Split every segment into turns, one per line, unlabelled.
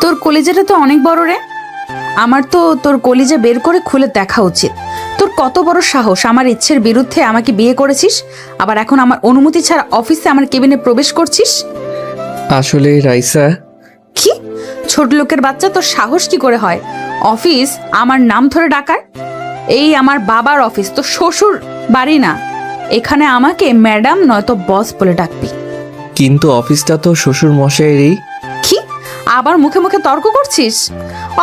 তোর কলিজাটা তো অনেক বড় রে। আমার তো তোর কলিজা বের করে খুলে দেখা উচিত। তোর কত বড় সাহস, আমার ইচ্ছের বিরুদ্ধে আমাকে বিয়ে করেছিস, আবার এখন আমার অনুমতি ছাড়া অফিসে আমার কেবিনে প্রবেশ করছিস।
আসলে রাইসা,
কি ছোট লোকের বাচ্চা, তোর সাহস কি করে হয় অফিস আমার নাম ধরে ডাকার? এই আমার বাবার অফিস, তো শ্বশুর বাড়ি না। এখানে আমাকে ম্যাডাম নয়তো বস বলে ডাকবি।
কিন্তু অফিসটা তো শ্বশুর মশাইয়েরই।
কি আবার মুখে মুখে তর্ক করছিস?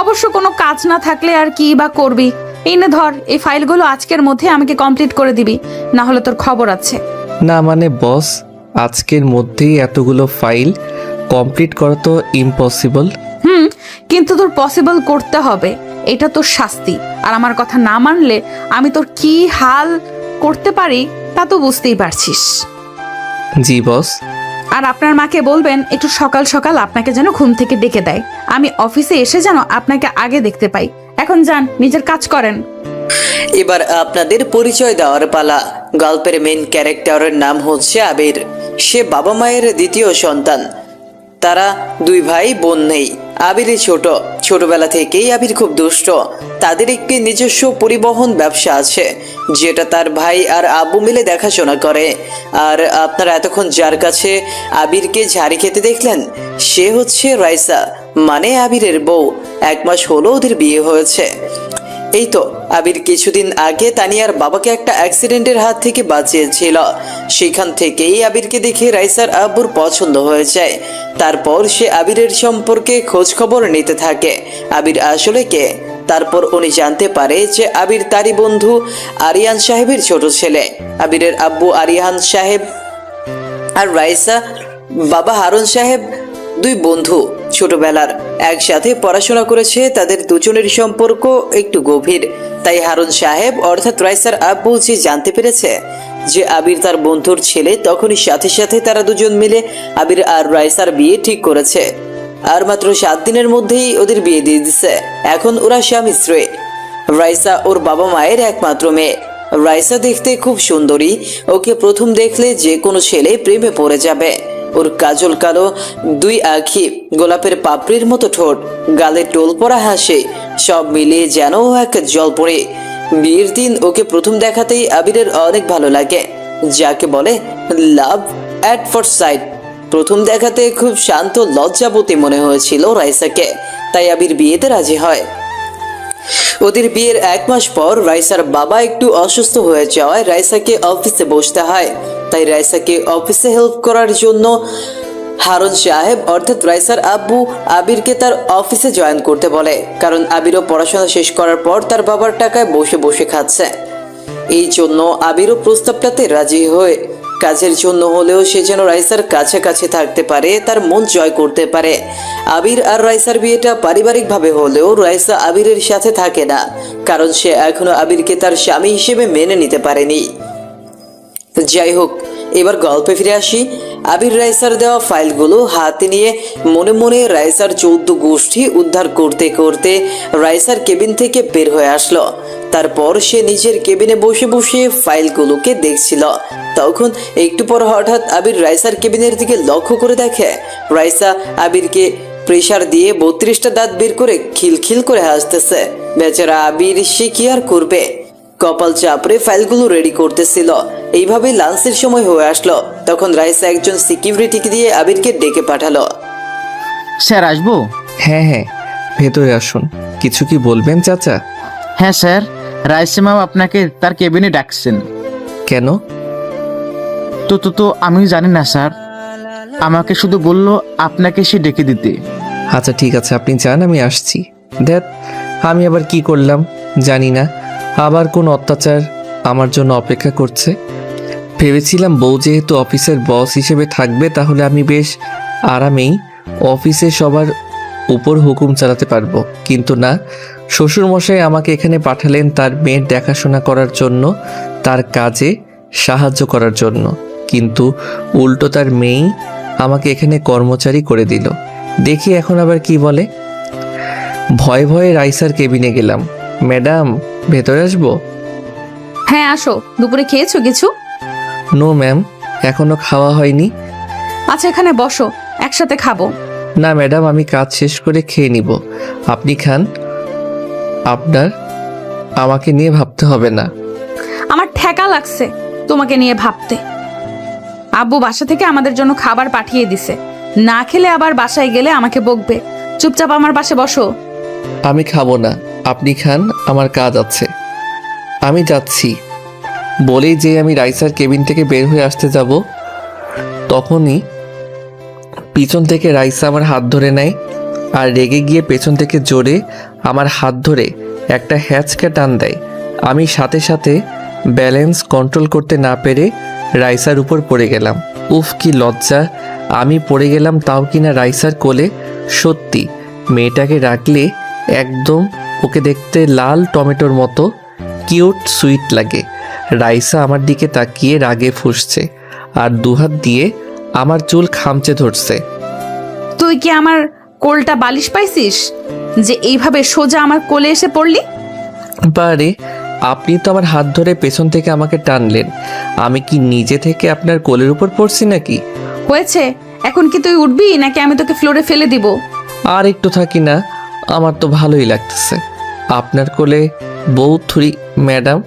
অবশ্য কোনো কাজ না থাকলে আর কি বা করবি। এই নে ধর, এই ফাইলগুলো আজকের মধ্যে আমাকে কমপ্লিট করে দিবি, না হলে তোর খবর আছে।
না মানে বস, আজকের মধ্যেই এতগুলো ফাইল কমপ্লিট করা তো ইম্পসিবল।
কিন্তু তোর পসিবল করতে হবে, এটা তোর শাস্তি। আর আমার কথা না মানলে আমি তোর কি হাল করতে পারি তা তো বুঝতেই পারছিস।
জি বস।
আর আপনার মাকে বলবেন একটু সকাল সকাল আপনাকে যেন ঘুম থেকে ডেকে দেয়, আমি অফিসে এসে যেন আপনাকে আগে দেখতে পাই। এখন যান, নিজের কাজ করেন।
এবার আপনাদের পরিচয় দেওয়ার পালা। গল্পের মেইন ক্যারেক্টারের নাম হচ্ছে আবির। সে বাবা মায়ের দ্বিতীয় সন্তান। তারা দুই ভাই বোন নেই। আবির ছোটবেলা থেকেই আবির খুব দুষ্ট। তাদের একটি নিজস্ব পরিবহন ব্যবসা আছে, যেটা তার ভাই আর আব্বু মিলে দেখাশোনা করে। আর আপনারা এতক্ষণ যার কাছে আবিরকে ঝাড়ি খেতে দেখলেন, সে হচ্ছে রাইসা, মানে আবিরের বউ। 1 মাস হলো ওদের বিয়ে হয়েছে। এই তো আবির কিছুদিন আগে তানিয়ার বাবাকে একটা অ্যাক্সিডেন্টের হাত থেকে বাঁচিয়েছিল। সেখান থেকেই আবিরকে দেখে রাইসার আব্বুর পছন্দ হয়ে যায়। তারপর সে আবিরের সম্পর্কে খোঁজ খবর নিতে থাকে, আবির আসলে কে। তারপর উনি জানতে পারে যে আবির তারই বন্ধু আরিয়ান সাহেবের ছোট ছেলে। আবিরের আব্বু আরিয়ান সাহেব আর রাইসা বাবা হারুন সাহেব দুই বন্ধু, ছোটবেলার একসাথে পড়াশোনা করেছে। তাদের দুজনের সম্পর্ক একটু গভীর। তাই হারুন সাহেব অর্থাৎ রাইসার আব্বু যে জানতে পেরেছে যে আবির তার বন্ধুর ছেলে, তখনই সাথে সাথে তারা দুজন মিলে আবির আর রাইসার বিয়ে ঠিক করেছে। আর মাত্র 7 দিনের মধ্যেই ওদের বিয়ে দিয়ে দিছে। এখন ওরা স্বামী স্ত্রী। রাইসা ওর বাবা মায়ের একমাত্র মেয়ে। রাইসা দেখতে খুব সুন্দরী। ওকে প্রথম দেখলে যে কোনো ছেলে প্রেমে পড়ে যাবে। ওর কাজল কালো 2 আঁখি, গোলাপের পাপড়ির মতো ঠোঁট, গালে টোল পড়া হাসি, সব মিলিয়ে যেন এক জলপরি। বিয়ের দিন ওকে প্রথম দেখাতেই আবিরের অনেক ভালো লাগে, যাকে বলে লাভ অ্যাট ফার্স্ট সাইট। প্রথম দেখাতে খুব শান্ত লজ্জাবতী মনে হয়েছিল রাইসাকে, তাই আবির বিয়েতে রাজি হয়। ওদের বিয়ের 1 মাস পর রাইসার বাবা একটু অসুস্থ হয়ে যাওয়ায় রাইসাকে অফিসে বসতে হয়। তাই রাইসাকে অফিসে হেল্প করার জন্য হারুন সাহেব অর্থাৎ রাইসার আব্বু আবিরকে তার অফিসে জয়েন করতে বলে, কারণ আবিরও পড়াশোনা শেষ করার পর তার বাবার টাকায় বসে বসে খাচ্ছে। এই জন্য আবিরও প্রস্তাবটাতে রাজি হয়ে কাজের জন্য হলেও সে যেন রাইসার কাছাকাছি থাকতে পারে, তার মন জয় করতে পারে। আবির আর রাইসার বিয়েটা পারিবারিকভাবে হলেও রাইসা আবিরের সাথে থাকে না, কারণ সে এখনো আবিরকে তার স্বামী হিসেবে মেনে নিতে পারেনি। যাই হোক, এবার গল্পে ফিরে আসি। আবির রাইসার দেওয়া ফাইলগুলো হাতে নিয়ে মনে মনে রাইসার 14 গোষ্ঠী উদ্ধার করতে করতে রাইসার কেবিন থেকে বের হয়ে আসলো। তারপর সে নিজের কেবিনে বসে বসে ফাইলগুলোকে দেখছিল। তখন একটু পর হঠাৎ আবির রাইসার কেবিনের দিকে লক্ষ্য করে দেখে রাইসা আবিরকে প্রেসার দিয়ে 32টা দাঁত বের করে খিলখিল করে হাসতেছে। বেচারা আবির সে কি আর করবে, কপাল চাপড়ে ফাইলগুলো রেডি করতেছিল। এইভাবে লাঞ্চের সময় হয়ে আসলো। তখন রাইসা একজন সিকিউরিটিকে দিয়ে আবিরকে ডেকে পাঠালো।
স্যার আসবো?
হ্যাঁ হ্যাঁ, ভেতরে আসুন। কিছু কি বলবেন চাচা?
হ্যাঁ স্যার, রাইসা ম্যাম আপনাকে তার কেবিনে ডাকছেন।
কেন?
তো আমি জানি না স্যার, আমাকে শুধু বললো আপনাকে সে ডেকে দিতে।
আচ্ছা ঠিক আছে, আপনি যান, আমি আসছি। দেখ, আমি আবার কি করলাম জানি না, আবার কোন অত্যাচার আমার জন্য অপেক্ষা করছে। ভেবেছিলাম বউ যেহেতু অফিসের বস হিসেবে থাকবে, তাহলে আমি বেশ আরামেই অফিসে সবার উপর হুকুম চালাতে পারবো। কিন্তু না, শ্বশুরমশাই আমাকে এখানে পাঠালেন তার মেয়ের দেখাশোনা করার জন্য, তার কাজে সাহায্য করার জন্য। কিন্তু উল্টো তার মেয়েই আমাকে এখানে কর্মচারী করে দিল। দেখি এখন আবার কি বলে। ভয়ে ভয়ে রাইসার কেবিনে গেলাম। ম্যাডাম, ভেতরে আসবো?
হ্যাঁ আসো। দুপুরে খেয়েছো কিছু?
নো ম্যাম, এখনো খাওয়া হয়নি।
আচ্ছা এখানে বসো, একসাথে খাবো।
না ম্যাডাম, আমি কাজ শেষ করে খেয়ে নিব। আপনি খান, আপনার আমাকে নিয়ে ভাবতে হবে না।
আমার ঠেকা লাগছে তোমাকে নিয়ে ভাবতে। আব্বু বাসা থেকে আমাদের জন্য খাবার পাঠিয়ে দিছে, না খেলে আবার বাসায় গেলে আমাকে বকবে। চুপচাপ আমার পাশে বসো।
আমি খাবো না, আপনি খান, আমার কাজ আছে। আমি যাচ্ছি বলেই যে আমি রাইসার কেবিন থেকে বের হয়ে আসতে যাব, তখনই পিছন থেকে রাইসা আমার হাত ধরে নেয় আর রেগে গিয়ে পেছন থেকে জোরে আমার হাত ধরে একটা হ্যাঁচকা টান দেয়। আমি সাথে সাথে ব্যালেন্স কন্ট্রোল করতে না পেরে রাইসার উপর পড়ে গেলাম। উফ কি লজ্জা! আমি পড়ে গেলাম তাও কিনা রাইসার কোলে। সত্যি মেয়েটাকে রাখলে একদম ওকে দেখতে লাল টমেটোর মতো কিউট সুইট লাগে। রাইসা আমার দিকে তাকিয়ে রাগে ফুঁসছে আর দুহাত দিয়ে আমার চুল খামচে ধরছে।
তুই কি আমার কোলটা বালিশ পাইছিস যে এইভাবে সোজা আমার কোলে এসে পড়লি?
বারে, আপনি তো আমার হাত ধরে পেছন থেকে আমাকে টানলেন, আমি কি নিজে থেকে আপনার কোলের উপর পড়ছি নাকি?
হয়েছে, এখন কি তুই উঠবি নাকি আমি তোকে ফ্লোরে ফেলে দিব?
আর একটু থাকি না, আমার তো ভালোই লাগতেছে আপনার কোলে বউ থুরি ম্যাডাম।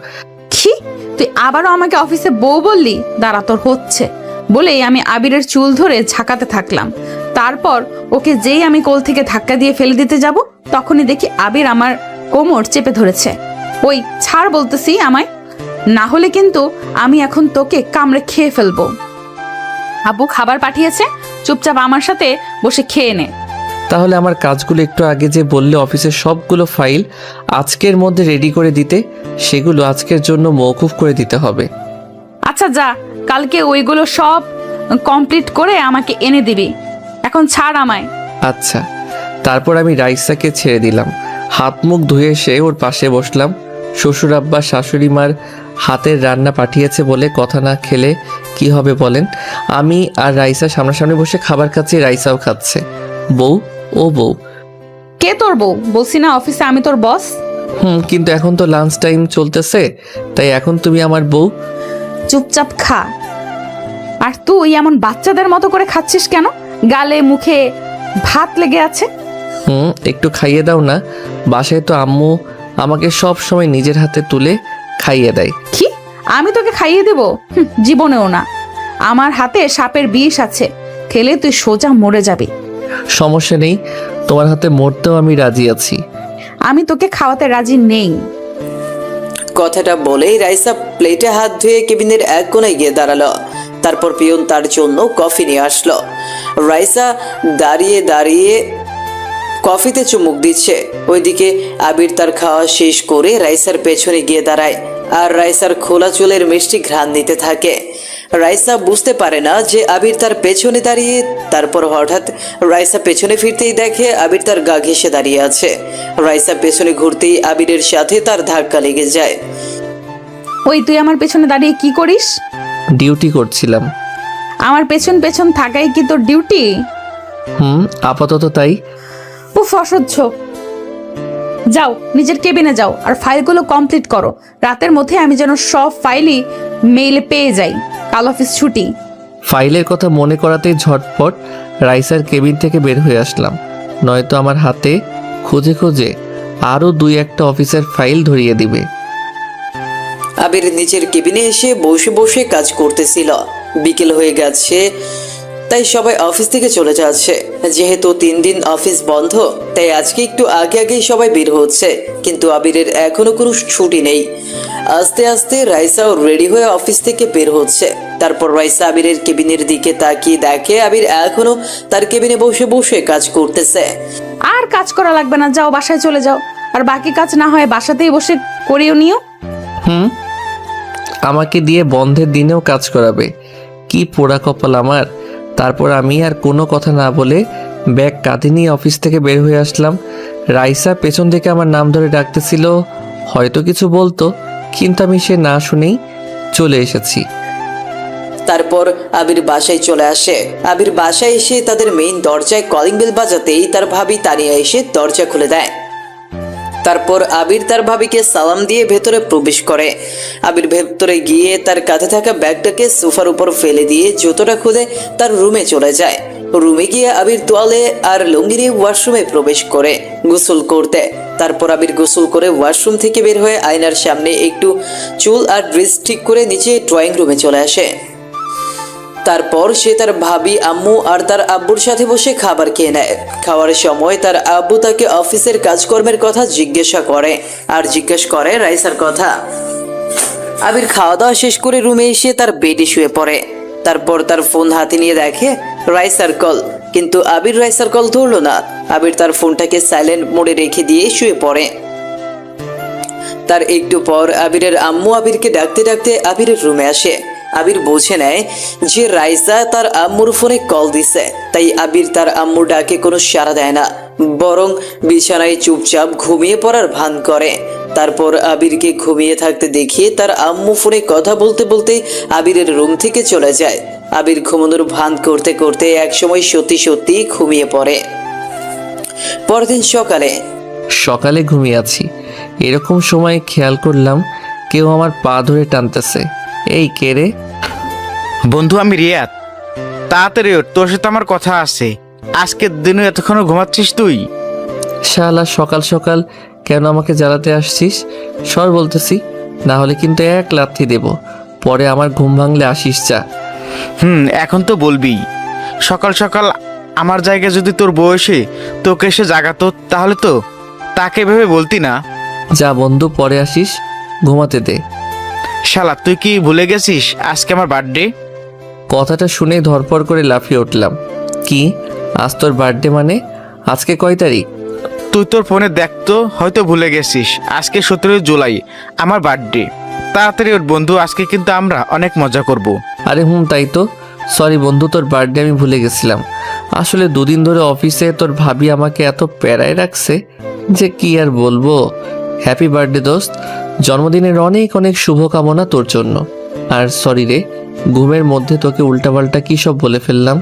কি, তুই আবারও আমাকে অফিসে বউ বললি? দাঁড়া, তোর হচ্ছে। বলেই আমি আবিরের চুল ধরে ঝাঁকাতে থাকলাম। তারপর ওকে যেই আমি কোল থেকে ধাক্কা দিয়ে ফেলে দিতে যাব, তখনই দেখি আবির আমার কোমর চেপে ধরেছে। ওই ছাড় বলতেছি আমায়, না হলে কিন্তু আমি এখন তোকে কামড়ে খেয়ে ফেলবো। আব্বু খাবার পাঠিয়েছে, চুপচাপ আমার সাথে বসে খেয়ে নে।
তাহলে আমার কাজগুলো একটু আগে যে বললে অফিসের সবগুলো ফাইল আজকের মধ্যে রেডি করে দিতে, সেগুলো আজকের জন্য মওকুফ করে দিতে হবে।
আচ্ছা যা, কালকে ওইগুলো সব কমপ্লিট করে আমাকে এনে দিবি। এখন ছাড় আমায়।
আচ্ছা। তারপর আমি রাইসাকে ছেড়ে দিলাম, হাত মুখ ধুয়ে এসে ওর পাশে বসলাম। শ্বশুর আব্বা শাশুড়ি মার হাতের রান্না পাঠিয়েছে বলে কথা না খেলে কি হবে বলেন? আমি আর রাইসা সামনাসামনি বসে খাবার খাচ্ছি, রাইসাও খাচ্ছে। বউ, ও বউ।
কে তোর বউ? বলছি না অফিসে আমি তোর বস।
কিন্তু এখন তো লাঞ্চ টাইম চলতেছে, তাই এখন তুমি আমার বউ।
চুপচাপ খা। আর তুই এমন বাচ্চাদের মতো করে খাচ্ছিস কেন? গালে মুখে ভাত লেগে আছে।
একটু খাইয়ে দাও না, বাসায় তো আম্মু আমাকে সব সময় নিজের হাতে তুলে খাইয়ে দেয়।
কি, আমি তোকে খাইয়ে দেব? জীবনেও না। আমার হাতে সাপের বিষ আছে, খেলে তুই সোজা মরে যাবি।
সমস্যা নেই, তোমার হাতে মরতেও আমি রাজি আছি।
আমি তোকে খাওয়াতে রাজি নেই।
কথাটা বলেই রাইসা প্লেটে হাত ধুয়ে কেবিনের এক কোণায় গিয়ে দাঁড়ালো। তারপর পিয়ন তার জন্য কফি নিয়ে আসলো। রাইসা দাঁড়িয়ে দাঁড়িয়ে কফিতে চুমুক দিচ্ছে। ওইদিকে আবির তার খাওয়া শেষ করে রাইসার পেছনে গিয়ে দাঁড়ায় আর রাইসার খোলা চুলের মিষ্টি ঘ্রাণ নিতে থাকে। রাইসা বুঝতে পারে না যে আবির তার পেছনে দাঁড়িয়ে। তারপর হঠাৎ রাইসা পেছনে ফিরতেই দেখে আবির তার গা ঘেঁষে দাঁড়িয়ে আছে। রাইসা পেছনে ঘুরতেই আবিরের সাথে তার ধাক্কা লেগে যায়।
ওই তুই আমার পেছনে দাঁড়িয়ে কি করিস?
ডিউটি করছিলাম।
আমার পেছন পেছন থাকাই কি তোর ডিউটি?
আপাতত তাই।
উফ, অসহ্য। যাও নিজের কেবিনে যাও আর ফাইলগুলো কমপ্লিট করো। রাতের মধ্যে আমি যেন সব ফাইলই মেইলে পেয়ে যাই। কাল অফিস ছুটি।
ফাইলের কথা মনে করাতেই ঝটপট রাইসার কেবিন থেকে বের হয়ে আসলাম, নয়তো আমার হাতে খুঁজে খুঁজে আরও 2-1টা অফিসের ফাইল ধরিয়ে দিবে।
আবির নিচের কেবিনে এসে বসে বসে কাজ করতেছিল। বিকেল হয়ে গেছে, তাই সবাই অফিস থেকে চলে যাচ্ছে। যেহেতু 3 দিন অফিস বন্ধ, তাই আজকে একটু আগে আগেই সবাই বের হচ্ছে। কিন্তু আবিরের এখনো কোনো ছুটি নেই। আস্তে আস্তে রাইসাও রেডি হয়ে অফিস থেকে বের হচ্ছে। তারপর রাইসা আবিরের কেবিনের দিকে তাকিয়ে দেখে আবির এখনো তার কেবিনে বসে বসে কাজ করতেছে।
আর কাজ করা লাগবে না, যাও বাসায় চলে যাও। আর বাকি কাজ না হয় বাসাতেই বসে করিও নিও।
আমাকে দিয়ে বন্ধের দিনেও কাজ করাবে? কি পোড়া কপাল আমার। তারপর আমি আর কোনো কথা না বলে ব্যাগ কাঁধে নিয়ে অফিস থেকে বের হয়ে আসলাম। রাইসা পেছন থেকে আমার নাম ধরে ডাকতেছিল, হয়তো কিছু বলতো, কিন্তু আমি সে না শুনেই চলে এসেছি।
তারপর আবির বাসায় চলে আসে। আবির বাসায় এসে তাদের মেইন দরজায় কলিং বেল বাজাতেই তার ভাবি তানিয়া এসে দরজা খুলে দেয়। তারপর আবির তার ভাবিকে সালাম দিয়ে ভেতরে প্রবেশ করে। আবির ভেতরে গিয়ে তার কাঁধে থাকা ব্যাগটাকে সোফার উপর ফেলে দিয়ে জুতোটা খুলে তার রুমে চলে যায়। রুমে গিয়ে আবির তোয়ালে আর লুঙ্গি নিয়ে ওয়াশরুমে প্রবেশ করে গোসল করতে। তারপর আবির গোসল করে ওয়াশরুম থেকে বের হয়ে আয়নার সামনে একটু চুল আর ড্রেস ঠিক করে নিচে ড্রয়িং রুমে চলে আসে। তারপর সে তার ভাবি আম্মু আর তার আব্বুর সাথে বসে খাবার খেয়ে নেয়। খাওয়ার সময় তার আব্বু তাকে অফিসের কাজকর্মের কথা জিজ্ঞাসা করে আর জিজ্ঞেস করে রাইসার কথা। আবির খাওয়া দাওয়া শেষ করে রুমে এসে তার বেডে শুয়ে পড়ে। তারপর তার ফোন হাতে নিয়ে দেখে রাইসার কল, কিন্তু আবির রাইসার কল ধরলো না। আবির তার ফোনটাকে সাইলেন্ট মোডে রেখে দিয়ে শুয়ে পড়ে। তার একটু পর আবিরের আম্মু আবিরকে ডাকতে ডাকতে আবিরের রুমে আসে। আবির বুঝে নেয় যে রাইসা তার আম্মুর ফোনে কল দিছে, তাই আবির তার আম্মুর ডাকে কোনো সাড়া দেয় না, বরং বিছানায় চুপচাপ ঘুমিয়ে পড়ার ভান করে। তারপর আবিরকে ঘুমিয়ে থাকতে দেখে তার আম্মু ফোনে কথা বলতে বলতে আবিরের রুম থেকে চলে যায়। আবির ঘুমানোর ভান করতে করতে একসময় সত্যি সত্যি ঘুমিয়ে পড়ে। পরদিন
সকালে ঘুমিয়ে আছি, এরকম সময় খেয়াল করলাম কেউ আমার পা ধরে টানতেছে। এই কে রে?
বন্ধু, আমি রিয়াদ। তাড়াতাড়ি ওঠ, তোর সাথে আমার কথা আছে। আজকের দিনে এতক্ষণ ঘুমাচ্ছিস তুই?
শালা সকাল সকাল কেন আমাকে জ্বালাতে আসছিস? সর বলতেছি, না হলে কিন্তু এক লাথি দেব, পরে আমার ঘুম ভাঙলে আসিস যা।
এখন তো বলবি। সকাল সকাল আমার জায়গায় যদি তোর বয়সে তোকে এসে জাগাতো তাহলে তো তাকে ভেবে বলতি না।
যা বন্ধু, পরে আসিস, ঘুমাতে দে।
শালা, তুই কি ভুলে গেছিস আজকে আমার বার্থডে?
কথাটা শুনে ধরপড় করে লাফিয়ে উঠলাম। কি, আজ তোর বার্থডে? মানে আজকে কয় তারিখ?
তুই তোর ফোনে দেখতো, হয়তো ভুলে গেছিস। আজকে 17 জুলাই আমার বার্থডে। তাড়াতাড়ি ওর বন্ধু, আজকে কিন্তু আমরা অনেক মজা করব।
আরে তাই তো। সরি বন্ধু, তোর বার্থডে আমি ভুলে গেছিলাম। আসলে দুদিন ধরে অফিসে তোর ভাবি আমাকে এত প্যারায় রাখছে যে কি আর বলবো। হ্যাপি বার্থডে দোস্ত, জন্মদিনের অনেক অনেক শুভকামনা তোর জন্য। আর সরি রে, ঘুমের মধ্যে তোকে উল্টাপাল্টা কী সব বলে ফেললাম।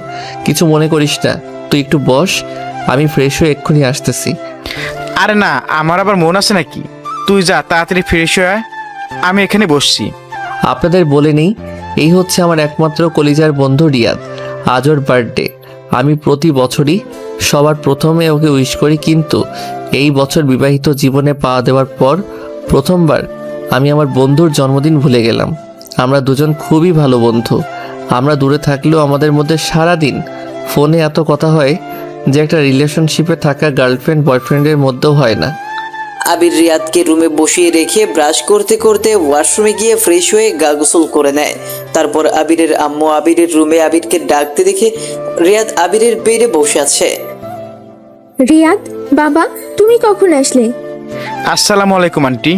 কিছু মনে করিস না, তুই একটু বস, আমি ফ্রেশ হয়ে এক্ষুনি আসতেছি।
আরে না, আমার আবার মন আছে নাকি? তুই যা, তাড়াতাড়ি ফ্রেশ হয়ে আয়, আমি এখানে বসছি।
আপনাদের বলে নেই, এই হচ্ছে আমার একমাত্র কলিজার বন্ধু রিয়াদ। আজ ওর বার্থডে। আমি প্রতি বছরই সবার প্রথমে ওকে উইশ করি, কিন্তু এই বছর বিবাহিত জীবনে পা দেওয়ার পর প্রথমবার আমি আমার বন্ধুর জন্মদিন ভুলে গেলাম। আমরা দুজন খুবই ভালো বন্ধু। আমরা দূরে থাকলেও আমাদের মধ্যে সারাদিন ফোনে এত কথা হয় যে একটা রিলেশনশিপে থাকা গার্লফ্রেন্ড বয়ফ্রেন্ডের মধ্যেও হয় না।
আবির রিয়াদকে রুমে বসিয়ে রেখে ব্রাশ করতে করতে ওয়াশরুমে গিয়ে ফ্রেশ হয়ে গা গোসল করে নেয়। তারপর আবিরের আম্মু আবিরের রুমে আবিরকে ডাকতে দেখে রিয়াদ আবিরের বেডে বসে আছে।
রিয়াদ বাবা, তুমি কখন আসলে?
আসসালামু আলাইকুম আন্টি,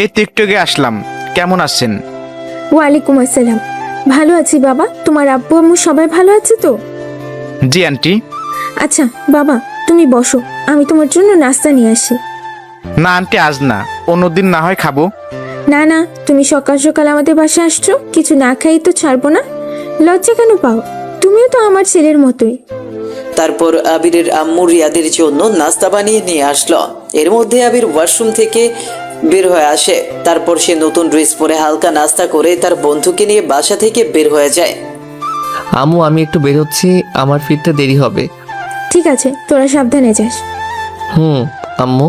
এই টিকটকে আসলাম। কেমন আছেন?
ওয়ালাইকুম আসসালাম। ভালো আছি বাবা। তোমার আব্বু আম্মু সবাই ভালো আছে তো?
জি আন্টি।
আচ্ছা বাবা, তুমি বসো, আমি তোমার জন্য নাস্তা নিয়ে আসি।
না আন্টি, আজ না, অন্যদিন না হয় খাবো।
না না, তুমি সকাল সকাল আমাদের বাসায় আসছো, কিছু না খাই তো ছাড়বো না। লজ্জা কেন পাও? তুমিও তো আমার ছেলের মতোই।
তারপর আবিরের আম্মু রিয়াদের জন্য নাস্তা বানিয়ে নিয়ে আসলো। এর মধ্যে আবির ওয়াশরুম থেকে বের হয়ে আসে। তারপর সে নতুন ড্রেস পরে হালকা নাস্তা করে তার বন্ধুকে নিয়ে বাসা থেকে বের হয়ে যায়।
আম্মু, আমি একটু বের হচ্ছি, আমার ফিরতে দেরি হবে।
ঠিক আছে, তোরা সাবধানে যাস।
আম্মু।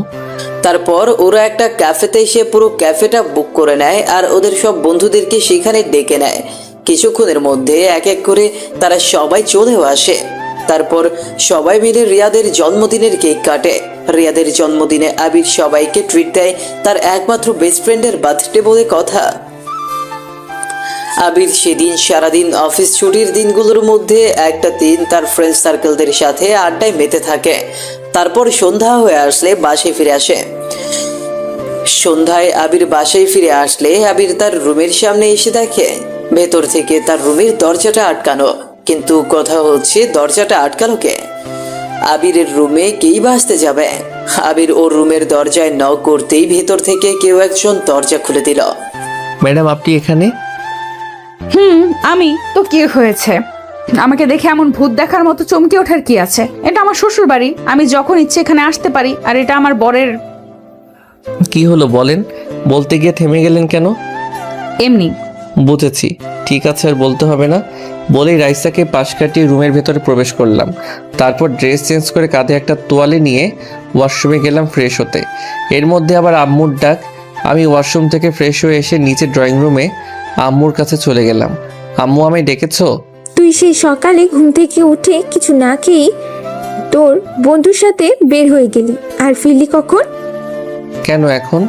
তারপর ওরা একটা ক্যাফেতে এসে পুরো ক্যাফেটা বুক করে নেয় আর ওদের সব বন্ধুদেরকে সেখানে ডেকে নেয়। কিছুক্ষণের মধ্যে এক এক করে তারা সবাই চলেও আসে। তারপর সবাই মিলে রিয়াদের জন্মদিনের কেক কাটে। রিয়াদের জন্মদিনে আবির সবাইকে ট্রিট দেয়, তার একমাত্র বেস্ট ফ্রেন্ডের বার্থডে বলে কথা। আবির সেদিন সারাদিন অফিস ছুটির দিনগুলোর মধ্যে একটা দিন তার ফ্রেন্ড সার্কেলদের সাথে আড্ডায় মেতে থাকে। তারপর সন্ধ্যা হয়ে আসলে বাসায় ফিরে আসে। সন্ধ্যায় আবির বাসায় ফিরে আসলে আবির তার রুমের সামনে এসে দেখে ভেতর থেকে তার রুমের দরজাটা আটকানো। কিন্তু কথা হচ্ছে, দরজাটা আটকানো কে? আবিরের রুমে কেই বাসতে যাবে? আবির ওর রুমের দরজায় নক করতেই ভেতর থেকে কেউ একজন দরজা খুলে দিল।
ম্যাডাম, আপনি এখানে?
আমি তো কি হয়েছে? আমাকে দেখে এমন ভূত দেখার মতো চমকে ওঠার কি আছে? এটা আমার শ্বশুর বাড়ি, আমি যখন ইচ্ছে এখানে আসতে পারি, আর এটা আমার বরের।
কি হলো বলেন, বলতে গিয়ে থেমে গেলেন কেন?
এমনি।
বুঝেছি, ঠিক আছে আর বলতে হবে না। বলেই রাইসাকে পাশ কাটিয়ে রুমের ভেতরে প্রবেশ করলাম। তারপর ড্রেস চেঞ্জ করে কাঁধে একটা তোয়ালে নিয়ে ওয়াশরুমে গেলাম ফ্রেশ হতে। এর মধ্যে আবার আম্মুর ডাক। আমি ওয়াশরুম থেকে ফ্রেশ হয়ে এসে নিচে ড্রয়িং রুমে আম্মুর কাছে চলে গেলাম। আম্মু, আমায় ডেকেছো?
তুই সেই সকালে ঘুম থেকে উঠে কিছু না খেয়েই তোর বন্ধুর সাথে বের হয়ে গেলি, আর ফিরলি কখন?
কেন এখন?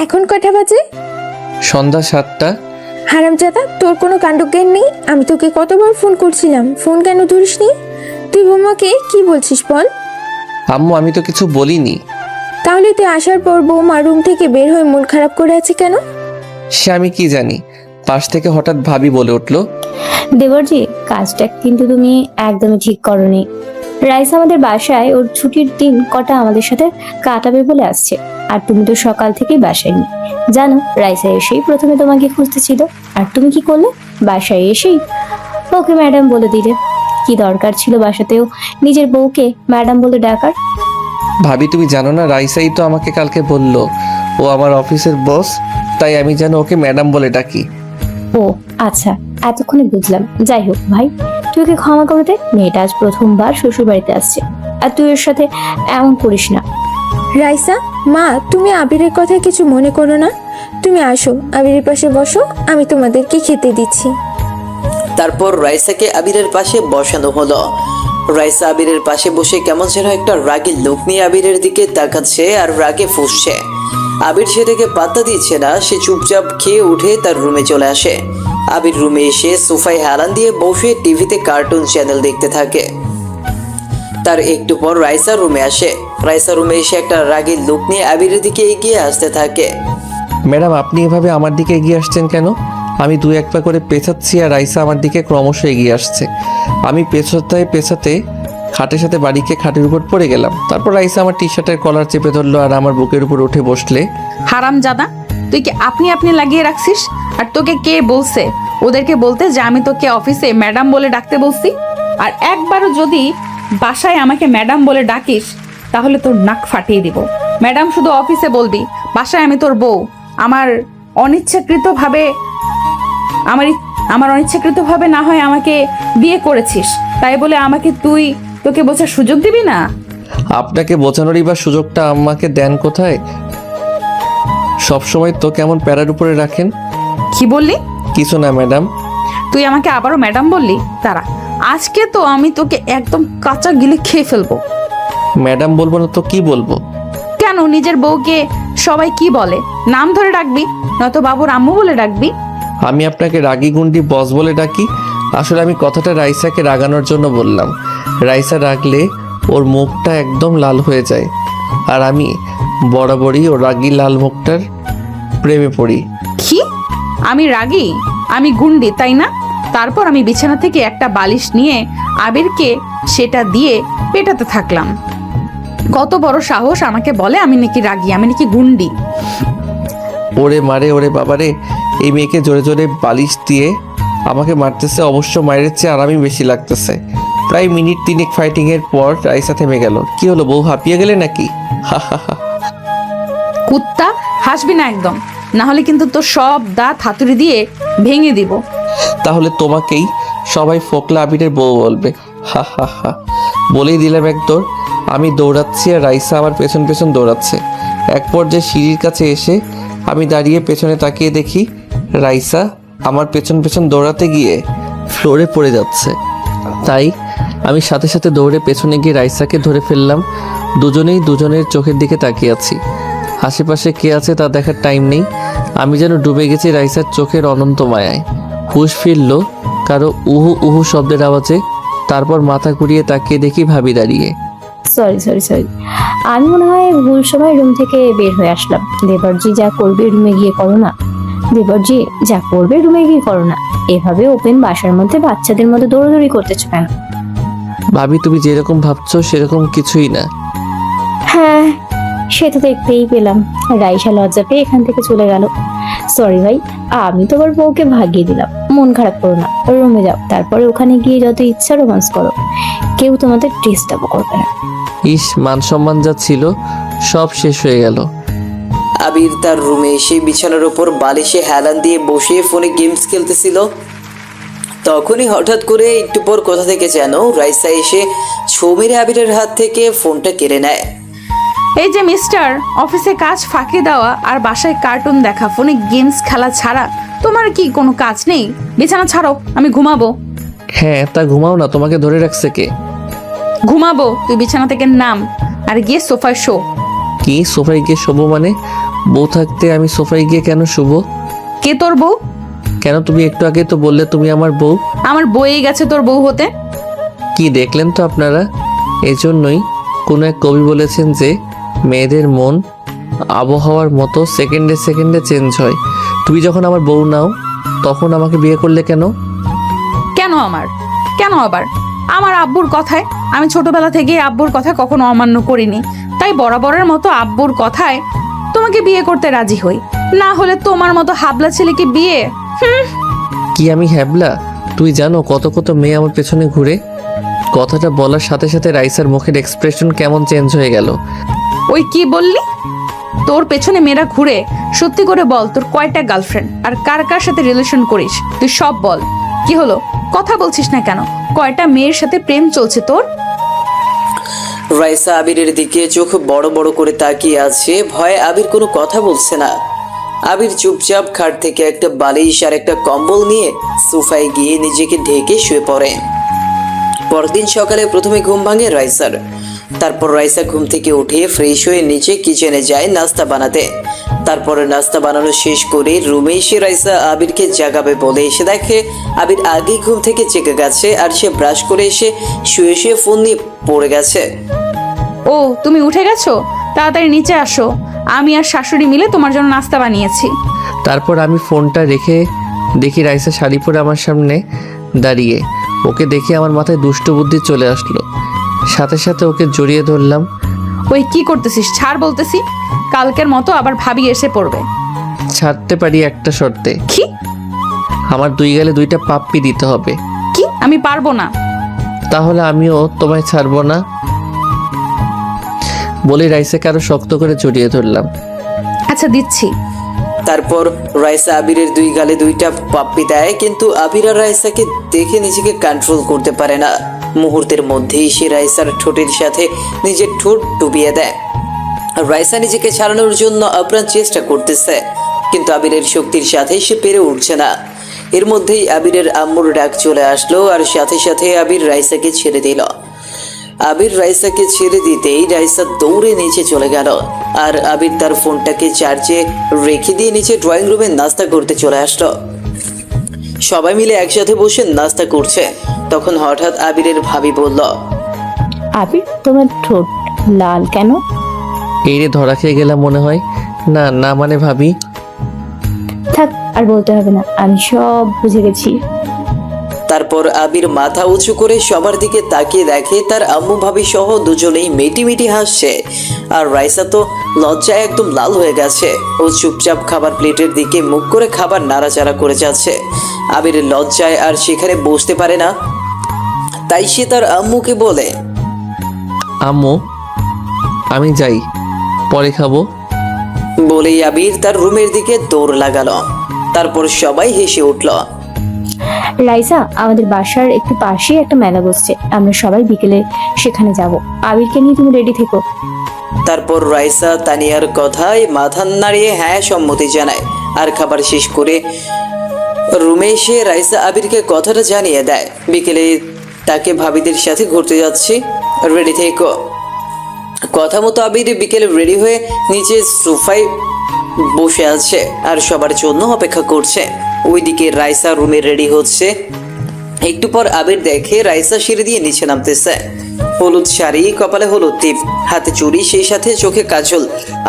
এখন কটা বাজে?
সন্ধ্যা 7টা।
হারামজাদা, তোর কোনো কাণ্ডজ্ঞান নেই? আমি তোকে কতবার ফোন করছিলাম, ফোন কেন ধরিসনি? তুই বৌমাকে কি বলছিস বল?
আম্মু, আমি তো কিছু বলিনি।
তাহলে তুই আসার পর বৌমা রুম থেকে বের হয়ে মন খারাপ করে আছে কেন?
সে আমি কি জানি। পাশ থেকে হঠাৎ ভাবি বলে উঠলো,
দেবরজি, কাজটা কিন্তু তুমি একদমই ঠিক করনি। রাইস আমাদের বাসায় ওর ছুটির দিন কটা আমাদের সাথে কাটাবে বলে আসছে, আর তুমি তো সকাল থেকেই বাসায় নেই। জানো, রাইসা এসেই প্রথমে তোমাকে খুঁজতেছিল, আর তুমি কি করলে? বাসায় এসেই ওকে ম্যাডাম বলে দিলে। কি দরকার ছিল বাসাতেও নিজের বউকে ম্যাডাম বলে ডাকার?
ভাবি তুমি জানো না, রাইসাই তো আমাকে কালকে বলল ও আমার অফিসের বস, তাই আমি যেন ওকে ম্যাডাম বলে ডাকি।
ও আচ্ছা, এতক্ষণে বুঝলাম। যাই হোক ভাই, তুই ওকে ক্ষমা করে দে। মেয়েটা আজ প্রথমবার শ্বশুর বাড়িতে আসছে, আর তুই ওর সাথে এমন করিস না।
রাইসা, মা, তুমি আবিরের কথা কিছু মনে করো না। তুমি আসো, আবিরের পাশে বসো, আমি তোমাদেরকে খেতে দিচ্ছি।
তারপর রাইসাকে আবিরের পাশে বসানো হলো। রাইসা আবিরের পাশে বসে কেমন যেন একটা রাগী লোক নিয়ে আবিরের দিকে তাকাচ্ছে আর রাগে ফুঁসছে। আবির সেটাকে পাত্তা দিচ্ছে না, সে চুপচাপ খেয়ে উঠে তার রুমে চলে আসে। আবির রুমে এসে সোফায় হেলান দিয়ে বসে টিভিতে কার্টুন চ্যানেল দেখতে থাকে। তার একটু পর রাইসা রুমে আসে। রাইসা রুমে এসে একটা রাগী লোক নিয়ে আবিরের দিকে এগিয়ে আসতে থাকে।
ম্যাডাম, আপনি এভাবে আমার দিকে এগিয়ে আসছেন কেন? আমি দু এক পা করে পেছাচ্ছি আর রাইসা আমার দিকে ক্রমশ এগিয়ে আসছে। আমি পেছাতে পেছাতে খাটের সাথে বাড়িকে খাটের উপর পড়ে গেলাম। তারপর রাইসা আমার টি শার্টের কলার চেপে ধরলো আর আমার বুকের উপর উঠে বসলে।
হারামজাদা, তুই কি আপনি আপনি লাগিয়ে রাখছিস? আর তোকে কে বলছে ওদেরকে বলতে যে আমি তোকে অফিসে ম্যাডাম বলে ডাকতে বলছি? আর একবারও যদি বাসায় আমাকে ম্যাডাম বলে ডাকিস তাহলে তোর নাক ফাটিয়ে দিব। ম্যাডাম শুধু অফিসে বলবি, বাসায় আমি তোর বউ। আমার অনিচ্ছাকৃতভাবে আমার অনিচ্ছাকৃতভাবে না হয় আমাকে বিয়ে করেছিস, তাই বলে তোকে বোঝার সুযোগ দিবি না।
আপনাকে বোঝানোরই বা সুযোগটা আমাকে দেন কোথায়? সবসময় তো কেমন প্যারার উপরে রাখেন।
কি বললি?
কিছু না ম্যাডাম।
তুই আমাকে আবারও ম্যাডাম বললি? তারা আজকে তো আমি তোকে একদম কাঁচা গিলে খেয়ে ফেলবো।
ম্যাডাম বলবো না তো কি বলবো?
কেন, নিজের বউকে সবাই কি বলে? নাম ধরে ডাকবি, নয়তো বাবুর আম্মু বলে ডাকবি।
আমি আপনাকে রাগী গুন্ডি বস বলে ডাকি? আসলে আমি কথাটা রাইসাকে রাগানোর জন্য বললাম। রাইসা রাগলে ওর মুখটা একদম লাল হয়ে যায়, আর আমি বরাবরই ও রাগী লাল মুখটার প্রেমে পড়ি।
কি? আমি রাগী? আমি গুন্ডি, তাই না? তারপর আমি বিছানা থেকে একটা বালিশ নিয়ে আবিরকে সেটা দিয়ে পেটাতে থাকলাম। কত বড় সাহস আমাকে বলে আমি নাকি রাগী, আমি নাকি গুন্ডি।
ওরে মারে, ওরে বাবারে, এই মেয়েকে জোরে জোরে বালিশ দিয়ে আমাকে মারতেছে। অবশ্য মায়ের চেয়ে আরামই বেশি লাগতেছে। প্রায় মিনিট 3 ফাইটিংয়ের পর রাইসা থেমে গেল। কি হলো, বউ হাঁপিয়ে গেলে নাকি? হা হা হা।
কুত্তা, হাসবি না একদম, না হলে কিন্তু তোর সব দাঁত হাতুড়ি দিয়ে ভেঙে দিব।
তাহলে তোমাকেই সবাই ফোকলা আবিরের বউ বলবে। হা হা হা। বলেই দিলাম এক দৌড়। আমি দৌড়াচ্ছি আর রাইসা আমার পেছন পেছন দৌড়াচ্ছে। এক পর্যায়ে সিঁড়ির কাছে এসে আমি দাঁড়িয়ে পেছনে তাকিয়ে দেখি রাইসা আমার পেছন পেছন দৌড়াতে গিয়ে ফ্লোরে পড়ে যাচ্ছে। তাই আমি সাথে সাথে দৌড়ে পেছনে গিয়ে রাইসাকে ধরে ফেললাম। দুজনেই দুজনের চোখের দিকে তাকিয়ে আছি। আশেপাশে কে আছে তা দেখার টাইম নেই। আমি যেন ডুবে গেছি রাইসার চোখের অনন্ত মায়ায়। হুঁশ ফিরল কারো উহু উহু শব্দের আওয়াজে। তারপর মাথা ঘুরিয়ে তাকিয়ে দেখি ভাবি দাঁড়িয়ে।
সরি, আমি মনে হয় ভুল সময় রুম থেকে বের হয়ে আসলাম। দেবরজি যা করবে রুমে গিয়ে করো না। দেবরজি যা করবে রুমে গিয়ে করো না। এভাবে ওপেন বাসার মধ্যে বাচ্চাদের মতো দৌড়াদৌড়ি করতেছো কেন?
ভাবি, তুমি যেরকম ভাবছো সেরকম কিছুই না।
হ্যাঁ, সে তো দেখতেই পেলাম। রাইসা লজ্জা পেয়ে এখান থেকে চলে গেল। সরি ভাই, আমি তোমার বউকে ভাগিয়ে দিলাম। মন খারাপ করো না, রুমে যাও। তারপরে ওখানে গিয়ে যত ইচ্ছা রোমান্স করো, কেউ তোমাদের ডিস্টার্ব করবে না।
ইস, মান সম্মান যা ছিল সব শেষ হয়ে গেল।
আবির তার রুমে এসে বিছানার ওপর বালিশে হেলান দিয়ে বসে ফোনে গেমস খেলতেছিল। তখনই হঠাৎ করে একটু পর কোথা থেকে যেন রাইসা এসে ছোঁ মেরে আবিরের হাত থেকে ফোনটা কেড়ে নেয়।
এই যে মিস্টার, অফিসে কাজ ফাঁকি দেওয়া আর বাসায় কার্টুন দেখা, ফোনে গেমস খেলা ছাড়া তোমার কি কোনো কাজ নেই? বিছানা ছাড়ো, আমি ঘুমাবো।
হ্যাঁ, তা ঘুমাও না, তোমাকে ধরে রাখছে কে?
ঘুমাবো, তুই বিছানা থেকে নাম আর গিয়ে সোফায় শো।
কি সোফায় গিয়ে শোবো মানে? বউ থাকতে আমি সোফায় গিয়ে কেন শুবো?
কে তোর বউ?
কেন, তুমি একটু আগে তো বললে তুমি আমার বউ।
আমার বইয়ে গেছে তোর বউ হতে।
কি দেখলেন তো আপনারা? এজন্যই কোনো এক কবি বলেছেন যে মেয়েদের মন আবহাওয়ার মতো সেকেন্ডে সেকেন্ডে চেঞ্জ হয়। তুমি যখন আমার বউ নাও তখন আমাকে বিয়ে করলে কেন?
কেন আবার আমার আব্বুর কথায়? আমি ছোটবেলা থেকে আব্বুর কথা কখনো অমান্য করিনি, তাই বরাবরের মতো আব্বুর কথায় তোমাকে বিয়ে করতে রাজি হই। না হলে তোমার মতো হাবলা ছেলেকে বিয়ে।
কি আমি হ্যাবলা? তুই জানো কত কত মেয়ে আমার পেছনে ঘুরে? কথাটা বলার সাথে সাথে রাইসার মুখের এক্সপ্রেশন কেমন চেঞ্জ হয়ে গেল।
ওই কি বললি? তোর পেছনে মেয়েরা ঘুরে? সত্যি করে বল, তোর কয়টা গার্লফ্রেন্ড আর কার কার সাথে রিলেশন করিস? তুই সব বল। কি হলো, কথা বলছিস না কেন? কয়টা মেয়ের সাথে প্রেম চলছে তোর?
রাইসা আবিরের দিকে চোখ বড় বড় করে তাকিয়ে আছে, ভয়ে আবির কোনো কথা বলছে না। আবির চুপচাপ খাট থেকে একটা বালিশ আর একটা কম্বল নিয়ে সোফায় গিয়ে নিজেকে ঢেকে শুয়ে পড়ে। পরদিন সকালে প্রথমে ঘুম ভাঙে রাইসার। তারপর রাইসা ঘুম থেকে উঠে ফ্রেশ হয়ে নিচে কিচেনে যায় নাস্তা বানাতে। তারপরে নাস্তা বানানো শেষ করে রুমে এসে রাইসা আবিরকে জাগাবে বলে এসে দেখে আবির আগেই ঘুম থেকে জেগে গেছে আর সে ব্রাশ করে এসে শুয়ে শুয়ে ফোন নিয়ে পড়ে গেছে।
ও, তুমি উঠে গেছো? তাড়াতাড়ি নিচে আসো, আমি আর শাশুড়ি মিলে তোমার জন্য নাস্তা বানিয়েছি।
তারপর আমি ফোনটা রেখে দেখি রাইসা শাড়ি পরে আমার সামনে দাঁড়িয়ে। ওকে দেখে আমার মাথায় দুষ্ট বুদ্ধি চলে আসলো, সাথে সাথে ওকে জড়িয়ে ধরলাম।
ওই কি করতেছিস? ছাড় বলতেছি, কালকের মতো আবার ভাবি এসে পড়বে।
ছাড়তে পারি একটা শর্তে।
কি?
আমার দুই গালে দুইটা পাপ্পি দিতে হবে।
কি? আমি পারবো না।
তাহলে আমিও তোমায় ছাড়বো না বলে রাইসাকে আরো শক্ত করে জড়িয়ে ধরলাম।
আচ্ছা, দিচ্ছি।
তারপর রাইসা আবিরের দুই গালে দুইটা পাপ্পি দেয়, কিন্তু আবির আর রাইসাকে দেখে নিজেকে কন্ট্রোল করতে পারে না। মুহূর্তের মধ্যেই সে রাইসার ঠোঁটের সাথে নিজের ঠোঁট ডুবিয়ে দেয়। রাইসা নিজেকে ছাড়ানোর জন্য আপ্রাণ চেষ্টা করতেছে, কিন্তু আবিরের শক্তির সাথে সে পেরে উঠছে না। এর মধ্যেই আবিরের আম্মুর ডাক চলে আসলো আর সাথে সাথে আবির রাইসাকে ছেড়ে দিল। আবির রাইসাকে ছেড়ে দিতেই রাইসা দৌড়ে নিচে চলে গেল আর আবির তার ফোনটাকে চার্জে রেখে দিয়ে নিচে ড্রয়িং রুমে নাস্তা করতে চলে আসলো। সবাই মিলে একসাথে বসে নাস্তা করছে। তখন হঠাৎ আবিরের ভাবি বলল,
আবির, তোমার ঠোঁট লাল কেন?
এই রে, ধরা খেয়ে গেলাম মনে হয়। না না, মানে ভাবি।
থাক, আর বলতে হবে না, আমি সব বুঝে গেছি।
তারপর আবির মাথা উঁচু করে সবার দিকে তাকিয়ে দেখে তার আম্মু ভাবি সহ দুজনেই মিটি হাসছে। আর রাইসা তো লজ্জায় একদম লাল হয়ে গেছে। ও চুপচাপ খাবার প্লেটের দিকে মুখ করে খাবার নাড়াচাড়া করে যাচ্ছে। আবিরের লজ্জায় আর সেখানে বসতে পারে না, তাই সে তার আম্মুকে বলে,
আম্মু, আমি যাই, পরে খাবো।
বলেই আবির তার রুমের দিকে দৌড় লাগালো। তারপর সবাই হেসে উঠল।
রাইসা, আমাদের বাসার একটু পাশেই একটা মেলা বসছে, আমরা সবাই বিকেলে সেখানে যাব। আবিরকে নিয়ে তুমি রেডি থেকো।
তারপর রাইসা তানিয়ার কথায় মাথা নাড়িয়ে হ্যাঁ সম্মতি জানায়। আর খাবার শেষ করে রুমে এসে রাইসা আবিরকে কথাটা জানিয়ে দেয়, বিকেলে তাকে ভাবিদের সাথে ঘুরতে যাচ্ছি, রেডি থেকো। কথা মতো আবির বিকেলে রেডি হয়ে নিচে সোফায় বসে আছে আর সবার জন্য অপেক্ষা করছে। ওইদিকে রাইসা রুমে রেডি হচ্ছে। একটু পর আবির দেখে রাইসা সিঁড়ি দিয়ে নিচে নামতেছে। হলুদ শাড়ি, কপালে হলুদ টিপ, হাতে চুড়ি, সেই সাথে চোখে কাজল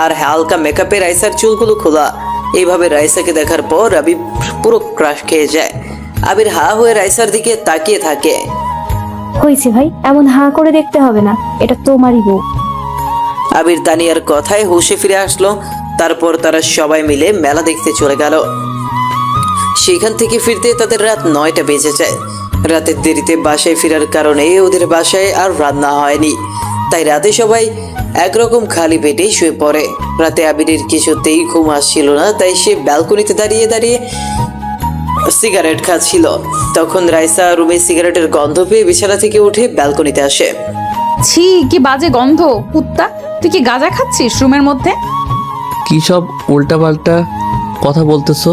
আর হালকা মেকআপে রাইসার চুলগুলো খোলা। এইভাবে রাইসাকে দেখার পর আবির পুরো ক্রাশ খেয়ে যায়। আবির হা হয়ে রাইসার দিকে তাকিয়ে থাকে।
হয়েছে ভাই, এমন হাঁ করে দেখতে হবে না, এটা তোমারই বউ।
আবির তানিয়ার কথায় হুঁশে ফিরে আসলো। তারপর তারা সবাই মিলে মেলা দেখতে চলে গেল। সেখান থেকে ফিরতে তাদের রাত 9টা বেজে যায়। রাতের দেরিতে বাসায় ফেরার কারণে ওদের বাসায় আর রান্না হয়নি। তাই রাতে সবাই একরকম খালি পেটেই শুয়ে পড়ে। রাতে আবিরের কিছুতেই ঘুম আসছিল না, তাই সে ব্যালকনিতে দাঁড়িয়ে দাঁড়িয়ে সিগারেট খাচ্ছিল। তখন রাইসা রুমে সিগারেটের গন্ধ পেয়ে বিছানা থেকে উঠে ব্যালকনিতে আসে।
ছি, কি বাজে গন্ধ! কুত্তা, তুই কি গাঁজা খাচ্ছিস রুমের মধ্যে?
কি সব উল্টাপাল্টা কথা বলতেছো?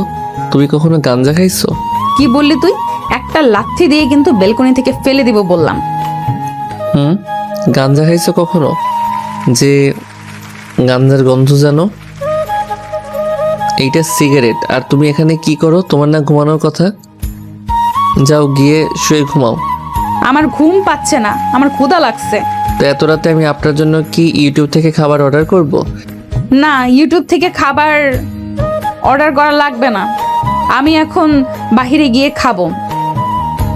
তুমি কখনো গাঞ্জা খাইছো?
কি বললি তুই? একটা লাথি দিয়ে কিন্তু বেলকনি থেকে ফেলে দিব বললাম।
গাঞ্জা খাইছো কখনো? যে গাঞ্জার গন্ধ জানো? এইটা সিগারেট। আর তুমি এখানে কি করো? তোমার না ঘুমানোর কথা? যাও গিয়ে শুয়ে ঘুমাও।
আমার ঘুম পাচ্ছে না, আমার ক্ষুধা লাগছে।
তো এত রাতে আমি আপনার জন্য কি ইউটিউব থেকে খাবার অর্ডার করব?
না, ইউটিউব থেকে খাবার অর্ডার করা লাগবে না। আমি এখন বাহিরে গিয়ে খাবো।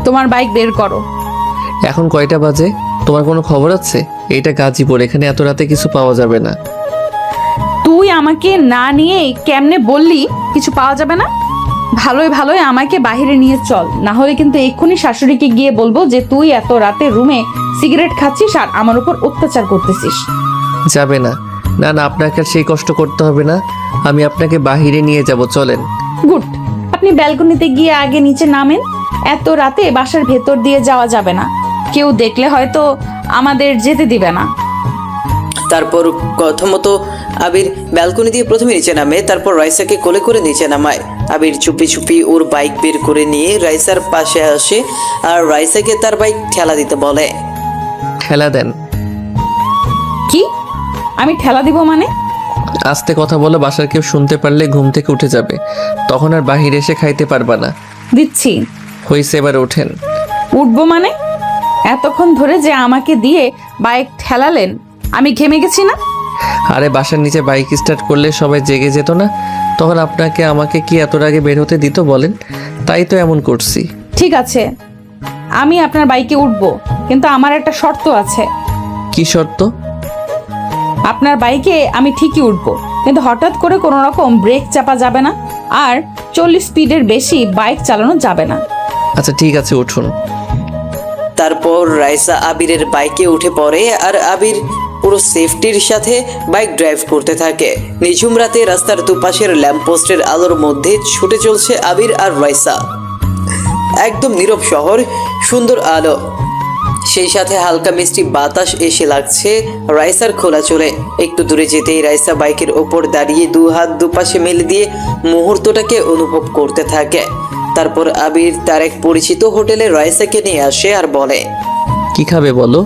তোমার বাইক বের করো।
এখন কয়টা বাজে? তোমার কোনো খবর আছে? এইটা গাজীপুর, এখানে এত রাতে কিছু পাওয়া যাবে না।
তুই আমাকে না নিয়ে কেমনে বললি কিছু পাওয়া যাবে না? ভালোই ভালোই আমাকে বাইরে নিয়ে চল, না হলে কিন্তু এক্ষুনি শাশুড়িকে গিয়ে বলবো যে তুই এত রাতে রুমে সিগারেট খাচ্ছিস আর আমার উপর অত্যাচার করতেছিস।
যাবে না? না না, আপনাকে আর সেই কষ্ট করতে হবে না, আমি আপনাকে বাহিরে নিয়ে যাব, চলেন।
গুড, আপনি ব্যালকনিতে গিয়ে আগে নিচে নামেন। এত রাতে বাসার ভেতর দিয়ে যাওয়া যাবে না, কেউ দেখলে হয়তো আমাদের যেতে দিবে না।
তারপর কথা মতো আবির ব্যালকনি দিয়ে প্রথমে নিচে নামে, তারপর রাইসাকে কোলে করে নিচে নামায়। আবির চুপি চুপি ওর বাইক বের করে নিয়ে রাইসার পাশে আসে আর রাইসাকে তার বাইক ঠেলা দিতে বলে।
ঠেলা দেন?
কি? আমি ঠেলা দিব মানে?
আস্তে কথা বলো, বাসার কেউ শুনতে পারলে ঘুম থেকে উঠে যাবে, তখন আর বাহিরে এসে খাইতে পারবা না।
দিচ্ছি।
হইছে, এবার ওঠেন।
উঠবো মানে? এতক্ষণ ধরে যে আমাকে দিয়ে বাইক ঠেলালেন, আমি ঘেমে গেছি না?
আরে বাসার নিচে বাইক স্টার্ট করলে সবাই জেগে যেত না? তখন আপনাকে আমাকে কি এত আগে বের হতে দিত বলেন? তাই তো এমন করছি।
ঠিক আছে, আমি আপনার বাইকে উঠবো, কিন্তু আমার একটা শর্ত আছে।
কি শর্ত?
আপনার বাইকে আমি ঠিকই উঠবো, কিন্তু হঠাৎ করে কোনো রকম ব্রেক চাপা যাবে না, আর 40 স্পিডের বেশি বাইক চালানো যাবে না।
আচ্ছা ঠিক আছে, উঠুন।
তারপর রাইসা আবিরের বাইকে উঠে পড়ে আর আবির পুরো সেফটির সাথে বাইক ড্রাইভ করতে থাকে। নিঝুম রাতে রাস্তার দুপাশের ল্যাম্পপোস্টের আলোর মধ্যে ছুটে চলছে আবির আর রাইসা। একদম নীরব শহর, সুন্দর আলো, সেই সাথে হালকা মিষ্টি বাতাস এসে লাগছে রাইসার খোলা চলে। একটু দূরে যেতেই রাইসা বাইকের ওপর দাঁড়িয়ে দু হাত দুপাশে মেলে দিয়ে মুহূর্তটাকে অনুভব করতে থাকে। তারপর আবির তার এক পরিচিত হোটেলে রাইসাকে নিয়ে আসে আর বলে,
কি খাবে বলো?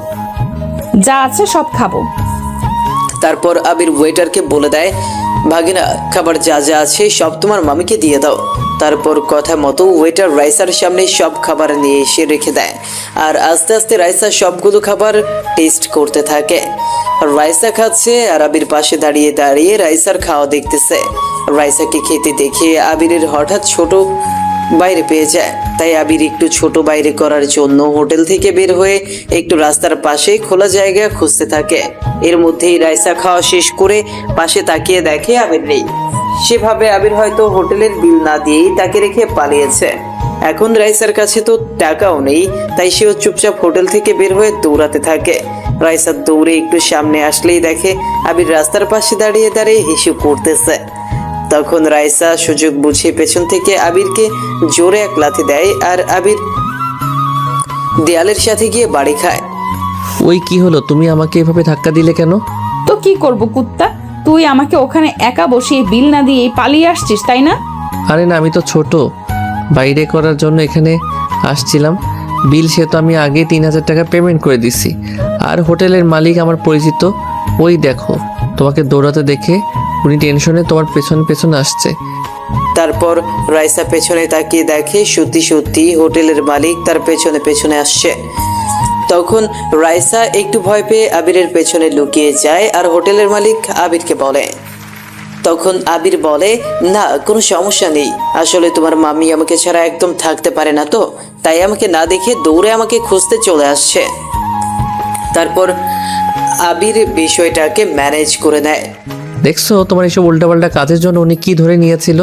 যা আছে সব খাবো।
তারপর আবির ওয়েটারকে বলে দেয়, ভাগিনা খাবার যা যা আছে সব তোমার মামিকে দিয়ে দাও। তারপর কথা মতো ওয়েটার রাইসার সামনে সব খাবার নিয়ে এসে রেখে দেয় আর আস্তে আস্তে রাইসা সবগুলো খাবার টেস্ট করতে থাকে। রাইসা খাচ্ছে আর আবির পাশে দাঁড়িয়ে দাঁড়িয়ে রাইসার খাওয়া দেখতেছে। রাইসাকে খেতে দেখে আবিরের হঠাৎ ছোট বাইরে পেয়ে যায়, তাই আবির একটু ছোট বাইরে করার জন্য হোটেল থেকে বের হয়ে একটু রাস্তার পাশে খোলা জায়গা খুঁজতে থাকে। এর মধ্যেই রাইসা খাওয়া শেষ করে পাশে তাকিয়ে দেখে আবির নেই। সেভাবে আবির হয়তো হোটেলের বিল না দিয়েই তাকে রেখে পালিয়েছে। এখন রাইসার কাছে তো টাকাও নেই, তাই সেও চুপচাপ হোটেল থেকে বের হয়ে দৌড়াতে থাকে। রাইসা দৌড়ে একটু সামনে আসলেই দেখে আবির রাস্তার পাশে দাঁড়িয়ে দাঁড়িয়ে হিসু করতেছে। তখন রাইসা সুযোগ বুঝে পেছন থেকে আবিরকে জোরে এক লাথি দেয় আর আবির দেয়ালের সাথে গিয়ে বাড়ি খায়।
ওই কি হলো? তুমি আমাকে এভাবে ধাক্কা দিলে কেন?
তো কি করব কুত্তা, তুই আমাকে ওখানে একা বসিয়ে বিল না দিয়ে পালিয়ে আসছিস, তাই না?
আরে না, আমি তো ছোট, বাইরে করার জন্য এখানে আসছিলাম। বিল সে তো আমি আগে 3000 টাকা পেমেন্ট করে দিছি। আর হোটেলের মালিক আমার পরিচিত, ওই দেখো তোমাকে দৌড়াতে দেখে উনি টেনশনে তোমার পেছন পেছন আসছে।
তারপর রাইসা পেছনে তাকিয়ে দেখে সত্যি সত্যি হোটেলের মালিক তার পেছনে পেছনে আসছে। তখন রাইসা একটু ভয় পেয়ে আবিরের পেছনে লুকিয়ে যায় আর হোটেলের মালিক আবিরকে বলে। তখন আবির বলে, না কোনো সমস্যা নেই, আসলে তোমার মামি আমাকে ছাড়া একদম থাকতে পারে না, তো তাই আমাকে না দেখে দৌড়ে আমাকে খুঁজতে চলে আসছে। তারপর আবির বিষয়টাকে ম্যানেজ করে নেয়।
দেখছো তোমার এইসব উল্টাপাল্টা কাজের জন্য উনি কি ধরে নিয়েছিল।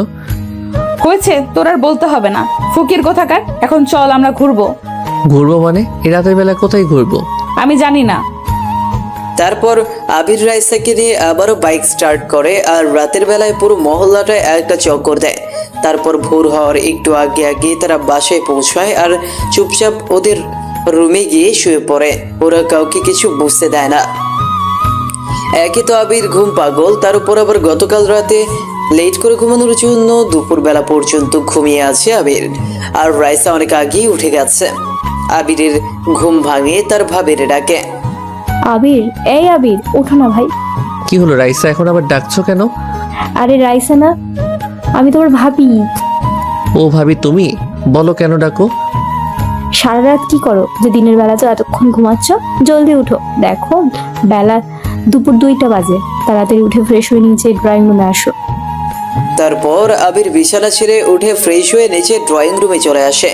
হয়েছে, তোর আর বলতে হবে না, ফকির কোথাকার। এখন চল আমরা ঘুরবো।
ঘুরবো মানে? এই রাতের বেলা কোথায় ঘুরবো?
আমি জানি না।
তারপর আবির রাইসাকে নিয়ে আবারও বাইক স্টার্ট করে আর রাতের বেলায় পুরো মহল্লাটায় একটা চক্কর দেয়। তারপর ভোর হওয়ার একটু আগে আগে তারা বাসায় পৌঁছায় আর চুপচাপ ওদের রুমে গিয়ে শুয়ে পড়ে। ওরা কাউকে কিছু বুঝতে দেয় না। একে তো আবির ঘুম পাগল, তার উপর আবার গতকাল রাতে লেট করে ঘুমানোর জন্য দুপুরবেলা পর্যন্ত ঘুমিয়ে আছে আবির। আর রাইসা অনেক আগেই উঠে গেছে। আবিরের ঘুম ভাঙে তার ভাবির ডাকে।
আবির, এই আবির, ওঠো না ভাই।
কি হলো রাইসা, এখন আবার ডাকছো কেন?
আরে রাইসা না, আমি তোমার ভাবি।
ও ভাবি তুমি, বলো কেন ডাকো?
সারা রাত কি করো যে দিনের বেলা তো এতক্ষণ ঘুমাচ্ছ? জলদি উঠো, দেখো বেলা দুপুর 2টা বাজে। তাড়াতাড়ি উঠে ফ্রেশ হয়ে নিচে ড্রয়িং রুমে আসো।
তারপর আবির বিছানা ছেড়ে উঠে ফ্রেশ হয়ে নিচে ড্রয়িং রুমে চলে আসে।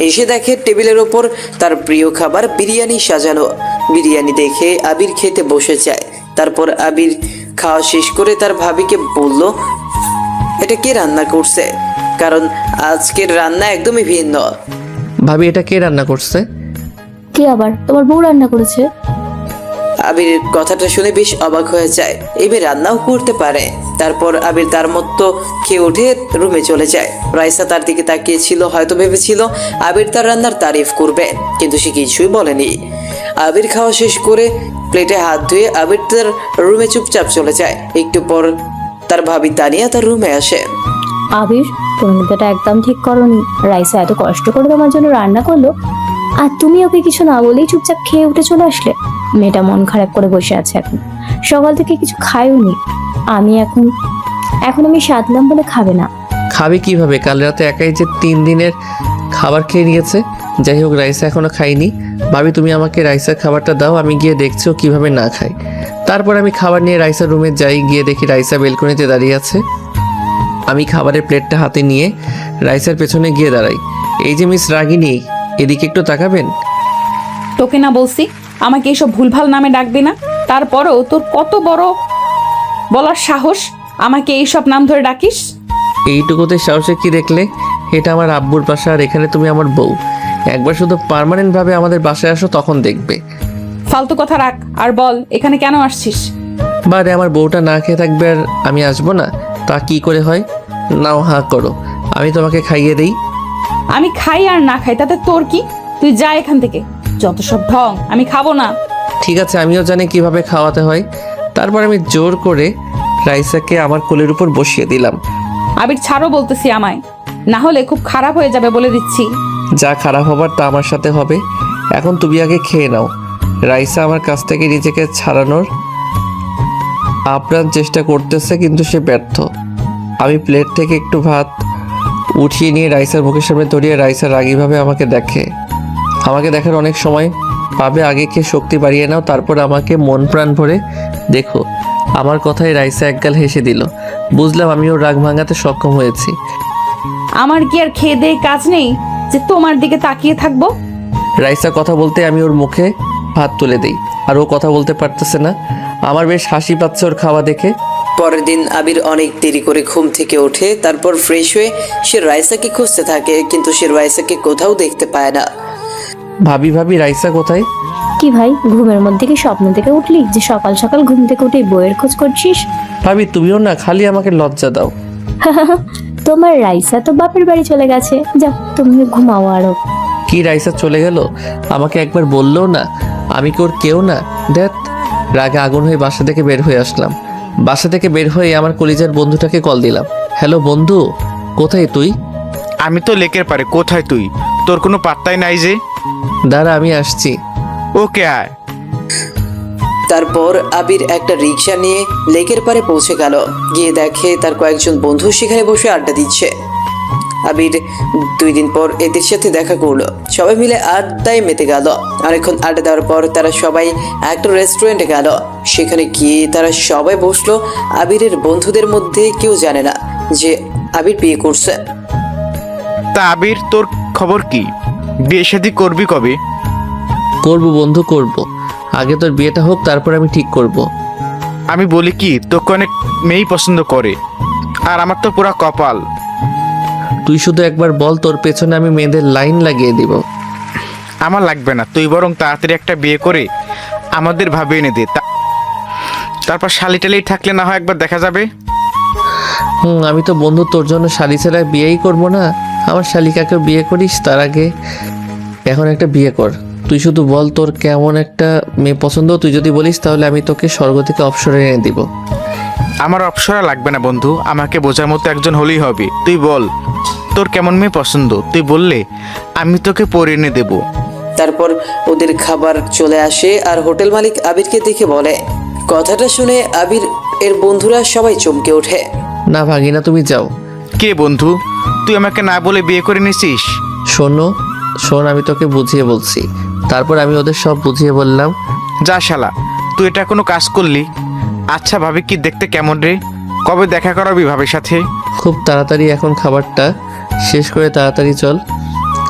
এসে দেখে টেবিলের ওপর তার প্রিয় খাবার বিরিয়ানি সাজানো। বিরিয়ানি দেখে আবির খেতে বসে যায়। তারপর আবির খাওয়া শেষ করে তার ভাবিকে বলল, এটা কে রান্না করছে? কারণ আজকের রান্না একদমই ভিন্ন।
ভাবি এটা কে রান্না করছে?
কে আবার? তোমার বউ রান্না করেছে।
আবির কথাটা শুনে বেশ অবাক হয়ে যায়, এবার রান্নাও করতে পারে। তারপর আবির তার মতো খেয়ে উঠে রুমে চলে যায়। রাইসা তার দিকে তাকিয়েছিল, হয়তো ভেবেছিল আবির তার রান্নার তারিফ করবে, কিন্তু সে কিছুই বলেনি। আবির খাওয়া শেষ করে প্লেটে হাত ধুয়ে আবির তার রুমে চুপচাপ চলে যায়। একটু পর তার ভাবি তানিয়া তার রুমে আসে।
আবির, তুমি কিন্তু এটা একদম ঠিক করনি। রাইসা এত কষ্ট করে তোমার জন্য রান্না করলো, আর তুমি ওকে কিছু না বলেই চুপচাপ খেয়ে উঠে চলে আসলে। মেয়েটা মন খারাপ করে বসে আছে এখন, সকাল থেকে কিছু খায়ওনি। আমি এখন আমি সাধলাম বলে খাবে না।
খাবে কিভাবে? কাল রাতে একাই যে 3 দিনের খাবার খেয়ে নিয়েছে। যাই হোক, রাইসা এখনো খাইনি। ভাবি তুমি আমাকে রাইসার খাবারটা দাও, আমি গিয়ে দেখছি ও কিভাবে না খায়। তারপর আমি খাবার নিয়ে রাইসার রুমে যাই। গিয়ে দেখি রাইসা বেলকনিতে দাঁড়িয়ে আছে। আমি খাবারের প্লেটটা হাতে নিয়ে রাইসার পেছনে গিয়ে দাঁড়াই। এই যে মিস রাগিনী, এদিকে একটু তাকাবেন।
তোকে না বলছি আমাকে এইসব ভুলভাল নামে ডাকবি না? তারপরও তোর কত বড় বলার সাহস, আমাকে এইসব নাম ধরে ডাকিস?
এইটুকুতে সাহসে কি দেখলে? এটা আমার আব্বুর বাসা, আর এখানে তুমি আমার বউ। একবার শুধু পার্মানেন্টভাবে আমাদের বাসায় আসো, তখন দেখবে।
ফালতু কথা রাখ আর বল এখানে কেন আসছিস?
বারে আমার বউটা না খেয়ে থাকবে আর আমি আসবো না? তা কি করে হয়? নাও হাঁ করো, আমি তোমাকে খাইয়ে দেই।
আমি খাই আর না খাই তাতে তোর কি? তুই যা এখান থেকে, যত সব ঢং। আমি খাবো না।
ঠিক আছে, আমিও জানি কিভাবে খাওয়াতে হয়। তারপর আমি জোর করে রাইসাকে আমার কোলের উপর বসিয়ে দিলাম।
আবির ছাড়ো বলতেছি আমায়, না হলে খুব খারাপ হয়ে যাবে বলে দিচ্ছি।
যা খারাপ হবার তা আমার সাথে হবে। এখন তুমি আগে খেয়ে নাও। রাইসা আমার কাছ থেকে নিজেকে ছাড়ানোর আপ্রাণ চেষ্টা করতেছে, কিন্তু সে ব্যর্থ। আমি প্লেট থেকে একটু ভাত উঠিয়ে নিয়ে রাইসার মুখের সামনে ধরিয়ে রাইসা রাগীভাবে আমাকে দেখে। আমাকে দেখার অনেক সময় পাবে, আগে খেয়ে শক্তি বাড়িয়ে নাও, তারপর আমাকে মন প্রাণ ভরে দেখো। আমার কথায় রাইসা একগাল হেসে দিল। বুঝলাম আমি ওর রাগ ভাঙাতে সক্ষম হয়েছি।
আমার কি আর খেয়ে দেয়ে কাজ নেই যে তোমার দিকে তাকিয়ে থাকবো?
রাইসা কথা বলতে আমি ওর মুখে ভাত তুলে দিই, আর ও কথা বলতে পারতেছে না। আমার বেশ হাসি পাচ্ছে ওর খাওয়া দেখে।
পরের দিন আবির অনেক দেরি করে ঘুম থেকে ওঠে। তারপর ফ্রেশ হয়ে সে রাইসাকে খুঁজতে থাকে, কিন্তু সে রাইসাকে কোথাও দেখতে পায় না।
ভাবি ভাবি রাইসা কোথায়?
কি ভাই, ঘুমের মধ্যে কি স্বপ্ন থেকে উঠলি যে সকাল সকাল ঘুম থেকে উঠে বইয়ের খোঁজ করছিস?
ভাবি তুমিও না, খালি আমাকে লজ্জা দাও।
তোমার রাইসা তো বাপের বাড়ি চলে গেছে, যাও তুমি ঘুমাও আরো।
কি রাইসা চলে গেল? আমাকে একবার বললেও না? আমি কি ওর কেউ না? দেখ, রাগে আগুন হয়ে বাসা থেকে বের হয়ে আসলাম। বাসা থেকে বের হয়ে আমার কলিজার বন্ধুটাকে কল দিলাম। হ্যালো বন্ধু, কোথায় তুই?
আমি তো লেকের পারে, কোথায় তুই? তোর কোনো পাত্তাই নাই যে।
দাঁড়া আমি আসছি।
ওকে আয়।
তারপর আবির একটা রিক্সা নিয়ে লেকের পারে পৌঁছে গেল। গিয়ে দেখে তার কয়েকজন বন্ধু সেখানে বসে আড্ডা দিচ্ছে। আবির 2 দিন পর এদের সাথে দেখা করলো। সবাই মিলে আড্ডায় মেতে গেল। অনেকক্ষণ আড্ডা দেওয়ার পর তারা সবাই একটা রেস্টুরেন্টে গেল। সেখানে গিয়ে তারা সবাই বসলো। আবিরের বন্ধুদের মধ্যে কেউ জানে না যে আবির বিয়ে করছে।
তা আবির, তোর খবর কি? বিয়ে শাদী করবি কবে?
করবো বন্ধু, করবো। আগে তোর বিয়েটা হোক, তারপর আমি ঠিক করব।
আমি বলি কি, তোকে অনেক মেয়েই পছন্দ করে, আর আমার তো পুরা কপাল।
তুই শুধু একবার বল, তোর পেছনে আমি মেয়েদের লাইন লাগিয়ে দিব।
আমার লাগবে না, তুই বরং তাড়াতাড়ি একটা বিয়ে করে আমাদের ভাবে এনে দে। তারপর শালি টালি থাকলে না হয় একবার দেখা যাবে।
আমি তো বন্ধু, তোর জন্য শালি ছাড়া বিয়েই করবো না। আমার শালিকাকে বিয়ে করিস, তার আগে এখন একটা বিয়ে কর। তুই শুধু বল তোর কেমন একটা মেয়ে পছন্দ। তুই যদি বলিস তাহলে আমি তোকে স্বর্গ থেকে অপসরে এনে দিব।
আমার অপসরা লাগবে না বন্ধু, আমাকে বোঝার মতো একজন হলেই হবে। তুই বল তোর কেমন মেয়ে পছন্দ, তুই বললে আমি তোকে পরে এনে দেবো।
তারপর ওদের খাবার চলে আসে আর হোটেল মালিক আবিরকে দেখে বলে। কথাটা শুনে আবির এর বন্ধুরা সবাই চমকে ওঠে।
না ভাগিনা, তুমি যাও।
কে বন্ধু, তুই আমাকে না বলে বিয়ে করে নিছিস?
শোন, আমি তোকে বুঝিয়ে বলছি। তারপর আমি ওদের সব বুঝিয়ে বললাম।
যা শালা, তুই এটা কোনো কাজ করলি? আচ্ছা ভাবি কি দেখতে কেমন রে? কবে দেখা করাবি ভাবির সাথে?
খুব তাড়াতাড়ি, এখন খাবারটা শেষ করে তাড়াতাড়ি চল,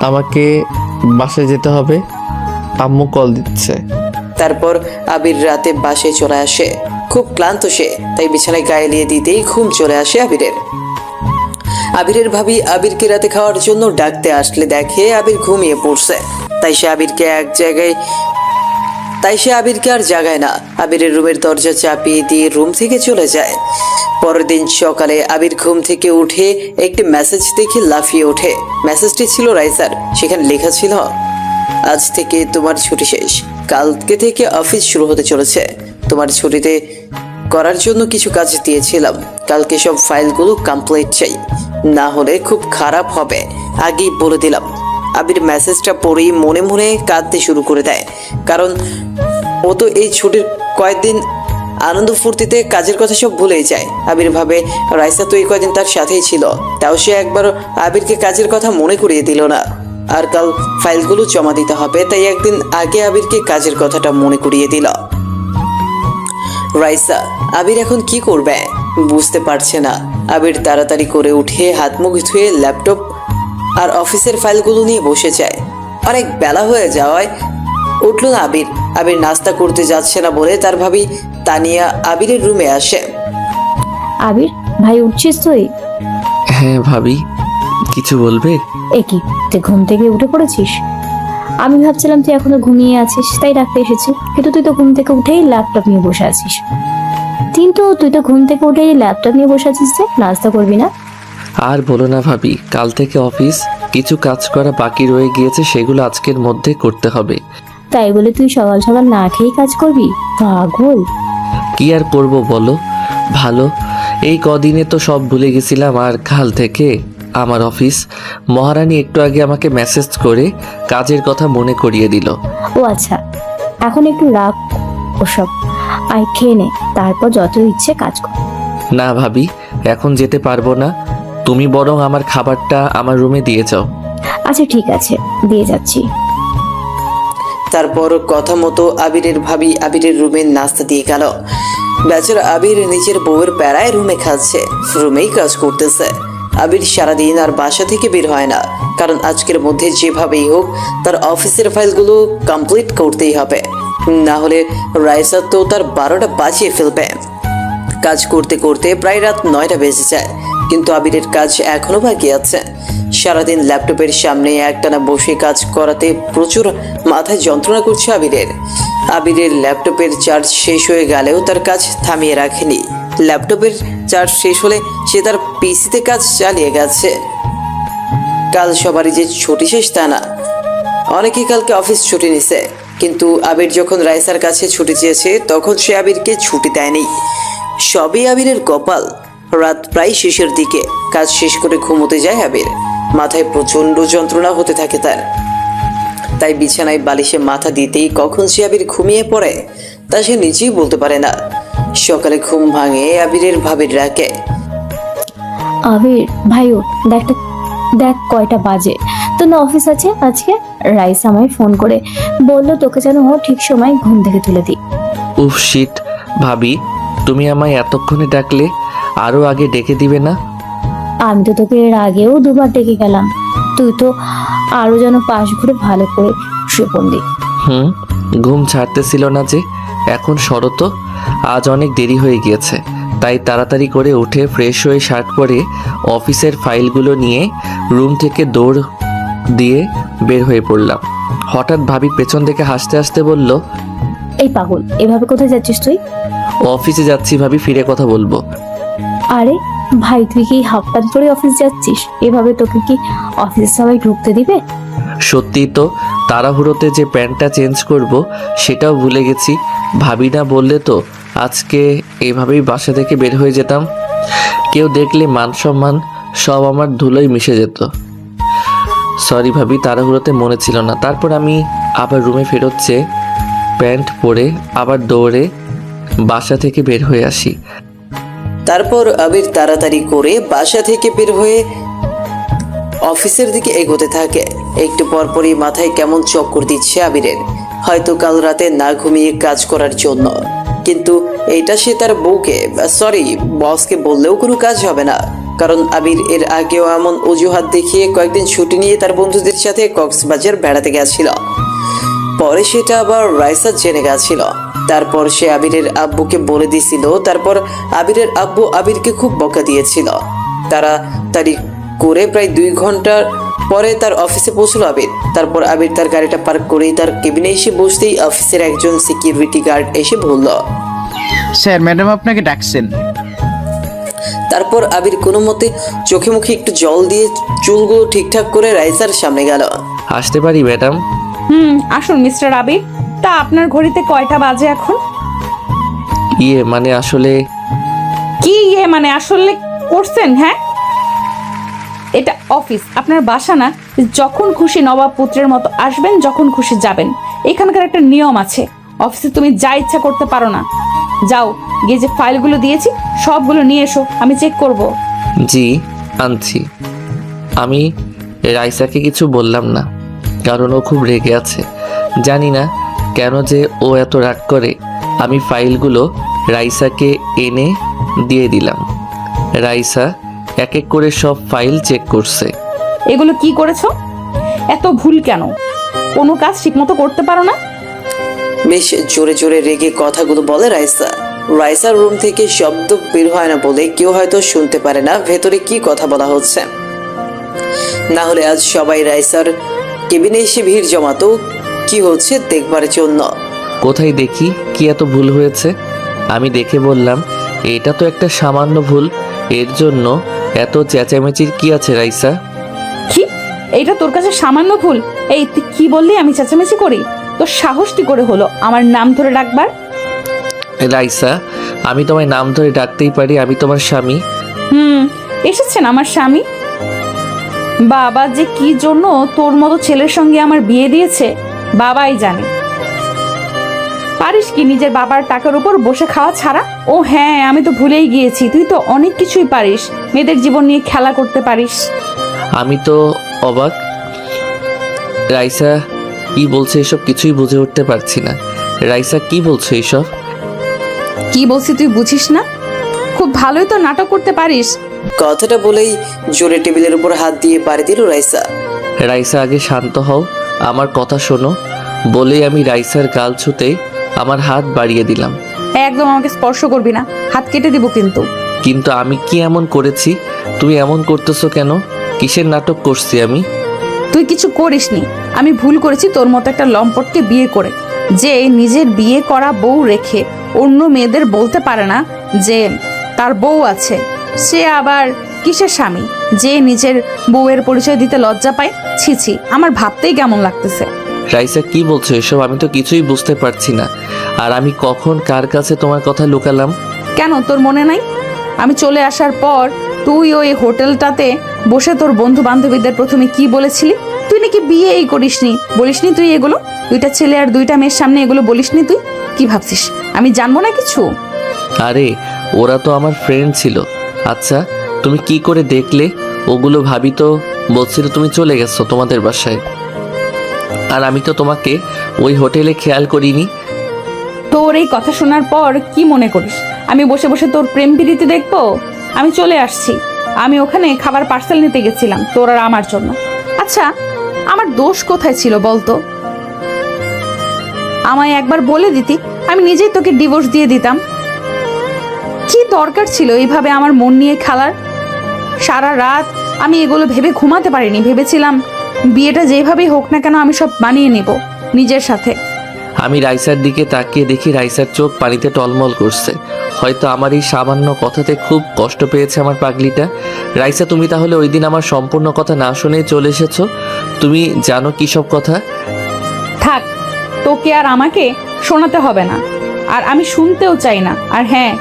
আমাকে বাসায় যেতে হবে, আম্মু কল দিচ্ছে।
তারপর আবির রাতে বাসায় চলে আসে। খুব ক্লান্ত সে, তাই বিছানায় গায়ে দিয়ে দিতেই ঘুম চলে আসে আবিরের। আবিরের ভাবি আবিরকে রাতে খাওয়ার জন্য ডাকতে আসলে দেখে আবির ঘুমিয়ে পড়ছে। তাই সে আবিরকে আর জাগায় না। আবিরের রুমের দরজা চাপিয়ে দিয়ে রুম থেকে চলে যায়। পরের দিন সকালে আবির ঘুম থেকে উঠে একটি মেসেজ দেখে লাফিয়ে ওঠে। মেসেজটি ছিল রাইসার। সেখানে লেখা ছিল, আজ থেকে তোমার ছুটি শেষ, কালকে থেকে অফিস শুরু হতে চলেছে। তোমার ছুটিতে করার জন্য কিছু কাজ দিয়েছিলাম, কালকে সব ফাইলগুলো কমপ্লিট চাই, না হলে খুব খারাপ হবে, আগেই বলে দিলাম। আবির মেসেজটা পড়েই মনে মনে কাঁদতে শুরু করে দেয়। কারণ ও তো এই ছুটির কয়েকদিন আনন্দ ফুর্তিতে কাজের কথা সব ভুলেই যায়। আবির ভাবে রাইসা তো এই কয়েকদিন তার সাথেই ছিল, তাও সে একবার আবিরকে কাজের কথা মনে করিয়ে দিল না। আর কাল ফাইলগুলো জমা দিতে হবে, তাই একদিন আগে আবিরকে কাজের কথাটা মনে করিয়ে দিল। রাইসা আবির এখন কি করবে বুঝতে পারছে না। আবির তাড়াতাড়ি করে উঠে হাত মুখ ধুয়ে ল্যাপটপ আর অফিসের ফাইলগুলো নিয়ে বসে যায়। অনেক বেলা হয়ে যাওয়ায় উঠল না আবির। আবির নাস্তা করতে যাচ্ছে না বলে তার ভাবি তানিয়া আবিরের রুমে আসে।
আবির ভাই, উঠছিস তুই?
হ্যাঁ ভাবি, কিছু বলবে?
এ কি, তুই ঘুম থেকে উঠে পড়েছিস? আমি ভাবছিলাম তুই এখনো ঘুমিয়ে আছিস, তাই ডাকতে এসেছি। কিন্তু তুই তো ঘুম থেকে উঠেই ল্যাপটপ নিয়ে বসে আছিস। তুই তো ঘুম থেকে উঠেই ল্যাপটপ নিয়ে বসে আছিস, যে নাস্তা করবি না?
আর বলো না ভাবি, কাল থেকে অফিস কিছু কাজ করা বাকি রয়ে গিয়েছে, সেগুলো আজকের মধ্যে করতে হবে।
তাই বলে তুই সকাল সকাল না খেয়েই কাজ করবি? পাগল।
কি আর করব বলো, ভালো এই কদিনে তো সব ভুলে গেছিলাম। আর কাল থেকে আমার অফিস। মহারানী একটু আগে আমাকে মেসেজ করে কাজের কথা মনে করিয়ে দিল।
ও আচ্ছা, এখন একটু রাগ ওসব, আয় খেয়ে নে, তারপর যত ইচ্ছে কাজ কর।
না ভাবি, এখন যেতে পারবো না, তুমি বরং আমার খাবারটা আমার রুমে দিয়ে যাও।
আচ্ছা ঠিক আছে, দিয়ে যাচ্ছি।
তারপর কথা মতো আবিরের ভাবি আবিরের রুমে নাস্তা দিয়ে গেল। বেচারা আবির নিজের বউয়ের প্যারায় রুমে খাচ্ছে, রুমেই কাজ করতেছে। আবির সারাদিন আর বাসা থেকে বের হয় না, কারণ আজকের মধ্যে যেভাবেই হোক তার অফিসের ফাইলগুলো কমপ্লিট করতেই হবে, না হলে রাইসা তো তার 12টা বাজিয়ে ফেলবে। কাজ করতে করতে প্রায় রাত 9টা বেজে যায়, কিন্তু আবিরের কাজ এখনো বাকি আছে। সারাদিন ল্যাপটপের সামনে একটানা বসে কাজ করাতে প্রচুর মাথায় যন্ত্রণা করছে আবিরের ল্যাপটপের চার্জ শেষ হয়ে গেলেও তার কাজ থামিয়ে রাখেনি। ল্যাপটপের চার্জ শেষ হলে সে তার পিসিতে কাজ চালিয়ে গেছে। কাল সবারই যে ছুটি শেষ তা না, অনেকেই কালকে অফিস ছুটি নিছে, কিন্তু আবির যখন রাইসার কাছে ছুটি চেয়েছে তখন সে আবিরকে ছুটি দেয়নি। সবই আবিরের কপাল। রাত প্রায় শেষের দিকে কাজ শেষ করে ঘুমোতে যায় আবির। মাথায় প্রচন্ড যন্ত্রণা হতে থাকে তার, তাই বিছানায় বালিশে মাথা দিতেই কখন সে আবির ঘুমিয়ে পড়ে তা সে নিজেই বলতে পারে না। সকালে ঘুম ভাঙে আবিরের ভাবির ডাকে।
আবির ভাইও, দেখ কয়টা বাজে, তোর না অফিস আছে আজকে? রাইস আমায় ফোন করে বললো তোকে যেন ও ঠিক সময় ঘুম থেকে তুলে দিই।
উফ শিট, ভাবি তুমি আমায় এতক্ষণে ডাকলে, আরো আগে ডেকে দিবে না?
আমি তো তোকে এর আগেও দুবার ডেকে গেলাম, তুই তো আরো যেন পাশ ঘুরে ভালো করে শুয়ে পড়লি।
ঘুম ছাড়তেছিল না যে। এখন শরত আজ অনেক দেরি হয়ে গিয়েছে, তাই তাড়াতাড়ি করে উঠে ফ্রেশ হয়ে শার্ট পরে অফিসের ফাইলগুলো নিয়ে রুম থেকে দৌড় দিয়ে বের হয়ে পড়লাম। হঠাৎ ভাবি পেছন থেকে হাসতে হাসতে বলল,
এই পাগল, এভাবে কোথায় যাচ্ছিস তুই?
অফিসে যাচ্ছি ভাবি, ফিরে কথা বলবো।
আরে ভাই, তুই কি হাফ প্যান্ট পরে অফিস যাচ্ছিস? এভাবে তোকে কি অফিসে সবাই ঢুকতে দিবে?
সত্যি তো, তাড়াহুড়োতে যে প্যান্টটা চেঞ্জ করব সেটাও ভুলে গেছি। ভাবি না বললে তো আজকে এভাবেই বাসা থেকে বের হয়ে যেতাম। কেউ দেখলে মান সম্মান সব আমার ধুলোয় মিশে যেত। সরি ভাবি, তাড়াহুড়োতে মনে ছিল না। তারপর আমি আবার রুমে ফেরত যেয়ে প্যান্ট পরে আবার দৌড়ে বাসা থেকে বের হয়ে আসি।
তারপর আবির তাড়াতাড়ি করে বাসা থেকে বের হয়ে অফিসের দিকে এগোতে থাকে। একটু পরপরই মাথায় কেমন চক্কর দিচ্ছে আবিরের, হয়তো কাল রাতে না ঘুমিয়ে কাজ করার জন্য। কিন্তু এটা সে তার বউকে, সরি বসকে বললেও কোনো কাজ হবে না, কারণ আবির এর আগেও এমন অজুহাত দেখিয়ে কয়েকদিন ছুটি নিয়ে তার বন্ধুদের সাথে কক্সবাজার বেড়াতে গেছিল। পরে সেটা আবার রাইসা জেনে গেছিল। তারপর সে আবিরের আব্বুকে বলে দিছিল। তারপর আবিরের আব্বু আবিরকে খুব বকা দিয়েছিল। তাড়াতাড়ি করে প্রায় 2 ঘন্টার পরে তার অফিসে পৌঁছলো আবির। তারপর আবির তার গাড়িটা পার্ক করেই তার কেবিনে এসে বসতেই অফিসের একজন সিকিউরিটি গার্ড এসে বলল,
স্যার ম্যাডাম আপনাকে ডাকছেন।
তারপর আবির কোনো মতে চোখে মুখে একটু জল দিয়ে চুলগুলো ঠিকঠাক করে রাইসার সামনে গেল।
আসতে পারি ম্যাডাম?
আসুন মিস্টার আবির। তা আপনার ঘড়িতে কয়টা বাজে এখন?
মানে আসলে
কি মানে আসলে করছেন? হ্যাঁ, এটা অফিস, আপনার বাসা না। যখন খুশি নবাব পুত্রের মতো আসবেন, যখন খুশি যাবেন। এখানকার একটা নিয়ম আছে, অফিসে তুমি যা ইচ্ছা করতে পারো না। যাও, গিয়ে যে ফাইলগুলো দিয়েছি সবগুলো নিয়ে এসো, আমি চেক করব।
জি আনছি। আমি রাইসাকে কিছু বললাম না, কারণ ও খুব রেগে আছে। জানি না কেন যে ও এত রাগ করে। আমি ফাইলগুলো রাইসাকে এনে দিয়ে দিলাম। রাইসা এক এক করে সব ফাইল চেক করছে।
এগুলো কি করেছো? এত ভুল কেন? কোনো কাজ ঠিকমতো করতে পারো না?
বেশ জোরে জোরে রেগে কথাগুলো বলে রাইসা। রাইসার রুম থেকে শব্দ বের হয় না বলে কেউ হয়তো শুনতে পারে না ভেতরে কি কথা বলা হচ্ছে। না হলে আজ সবাই রাইসার কেবিনে এসে ভিড় জমাতো কি হচ্ছে দেখবার জন্য।
কোথায় দেখি কি এত ভুল হয়েছে। আমি দেখে বললাম, এটা তো একটা সামান্য ভুল, এর জন্য এত চেঁচামেচির কি আছে রাইসা?
কি, এইটা তোর কাছে সামান্য ভুল? এই তুই কি বললি আমি চেঁচামেচি করি? তোর সাহস কি করে হলো আমার নাম ধরে ডাকবার?
রাইসা, আমি তোমায় নাম ধরে ডাকতেই পারি, আমি তোমার স্বামী।
এসেছেন আমার স্বামী। বাবা যে কি জন্য তোর মতো ছেলের সঙ্গে আমার বিয়ে দিয়েছে বাবাই জানে। পারিস কি নিজের বাবার টাকার উপর বসে খাওয়া ছাড়া? ও হ্যাঁ, আমি তো ভুলেই গিয়েছি, তুই তো অনেক কিছুই পারিস, মেয়েদের জীবন নিয়ে খেলা করতে পারিস।
আমি তো অবাক। রাইসা কি বলছে এসব কিছুই বুঝে উঠতে পারছি না। রাইসা কি বলছো এইসব?
কি বলছি তুই বুঝিস না? খুব ভালোই তো নাটক করতে পারিস।
কথাটা বলেই জোরে টেবিলের উপর হাত দিয়ে পাড়ি দিল রাইসা।
রাইসা আগে শান্ত হও, আমার কথা শোনো। বলেই আমি রাইসার গাল ছুঁতে আমার হাত বাড়িয়ে দিলাম।
একদম আমাকে স্পর্শ করবি না, হাত কেটে দিব কিন্তু।
কিন্তু আমি কি এমন করেছি? তুমি এমন করতেছো কেন? কিসের নাটক করছি আমি?
তুই কিছু করিসনি। আমি ভুল করেছি তোর মতো একটা লম্পটকে বিয়ে করে, যে নিজের বিয়ে করা বউ রেখে অন্য মেয়েদের বলতে পারে না যে তার বউ আছে। সে আবার কিসের স্বামী যে নিজের বউয়ের পরিচয় দিতে লজ্জা পায়? ছি ছি, আমার ভাবতেই কেমন লাগতেছে।
রাইসা কি বলছো এসব? আমি তো কিছুই বুঝতে পারছি না। আর আমি কখন কার কাছে তোমার কথা লুকালাম?
কেন তোর মনে নাই? আমি চলে আসার পর তুই ওই হোটেলটাতে বসে তোর বন্ধু বান্ধবীদের প্রথমে কি বলেছিলি? তুই নাকি বিয়েই করিসনি, বলিসনি তুই এগুলো? 2টা ছেলে আর 2টা মেয়ের সামনে এগুলো বলিসনি তুই? কি ভাবছিস আমি জানবো না কিছু?
আরে ওরা তো আমার ফ্রেন্ড ছিল। আচ্ছা তুমি কি করে দেখলে ওগুলো? ভাবি তো বলছিল তুমি চলে গেছো তোমাদের বাসায়, আর আমি তো তোমাকে ওই হোটেলে খেয়াল করিনি।
তোর এই কথা শোনার পর কি মনে করিস আমি বসে বসে তোর প্রেম প্রীতি দেখবো? আমি চলে আসছি। আমি ওখানে খাবার পার্সেল নিতে গেছিলাম তোর আর আমার জন্য। আচ্ছা, আমার দোষ কোথায় ছিল বলতো? আমায় একবার বলে দিতি, আমি নিজেই তোকে ডিভোর্স দিয়ে দিতাম। কি দরকার ছিল এইভাবে আমার মন নিয়ে খেলার? সারা রাত আমি এগুলো ভেবে ঘুমাতে পারিনি। ভেবেছিলাম বিয়েটা যেভাবেই হোক না কেন আমি সব মানিয়ে নেব নিজের সাথে।
আমি রাইসার দিকে তাকিয়ে দেখি রাইসার চোখ পানিতে টলমল করছে। হয়তো আমার এই সামান্য কথাতে খুব কষ্ট পেয়েছে আমার পাগলিটা। রাইসা, তুমি তাহলে ওই দিন আমার সম্পূর্ণ কথা না শুনেই চলে এসেছো? তুমি জানো কী সব কথা?
থাক, তোকে আর আমাকে শোনাতে হবে না, আর আমি শুনতেও চাই না। আর হ্যাঁ,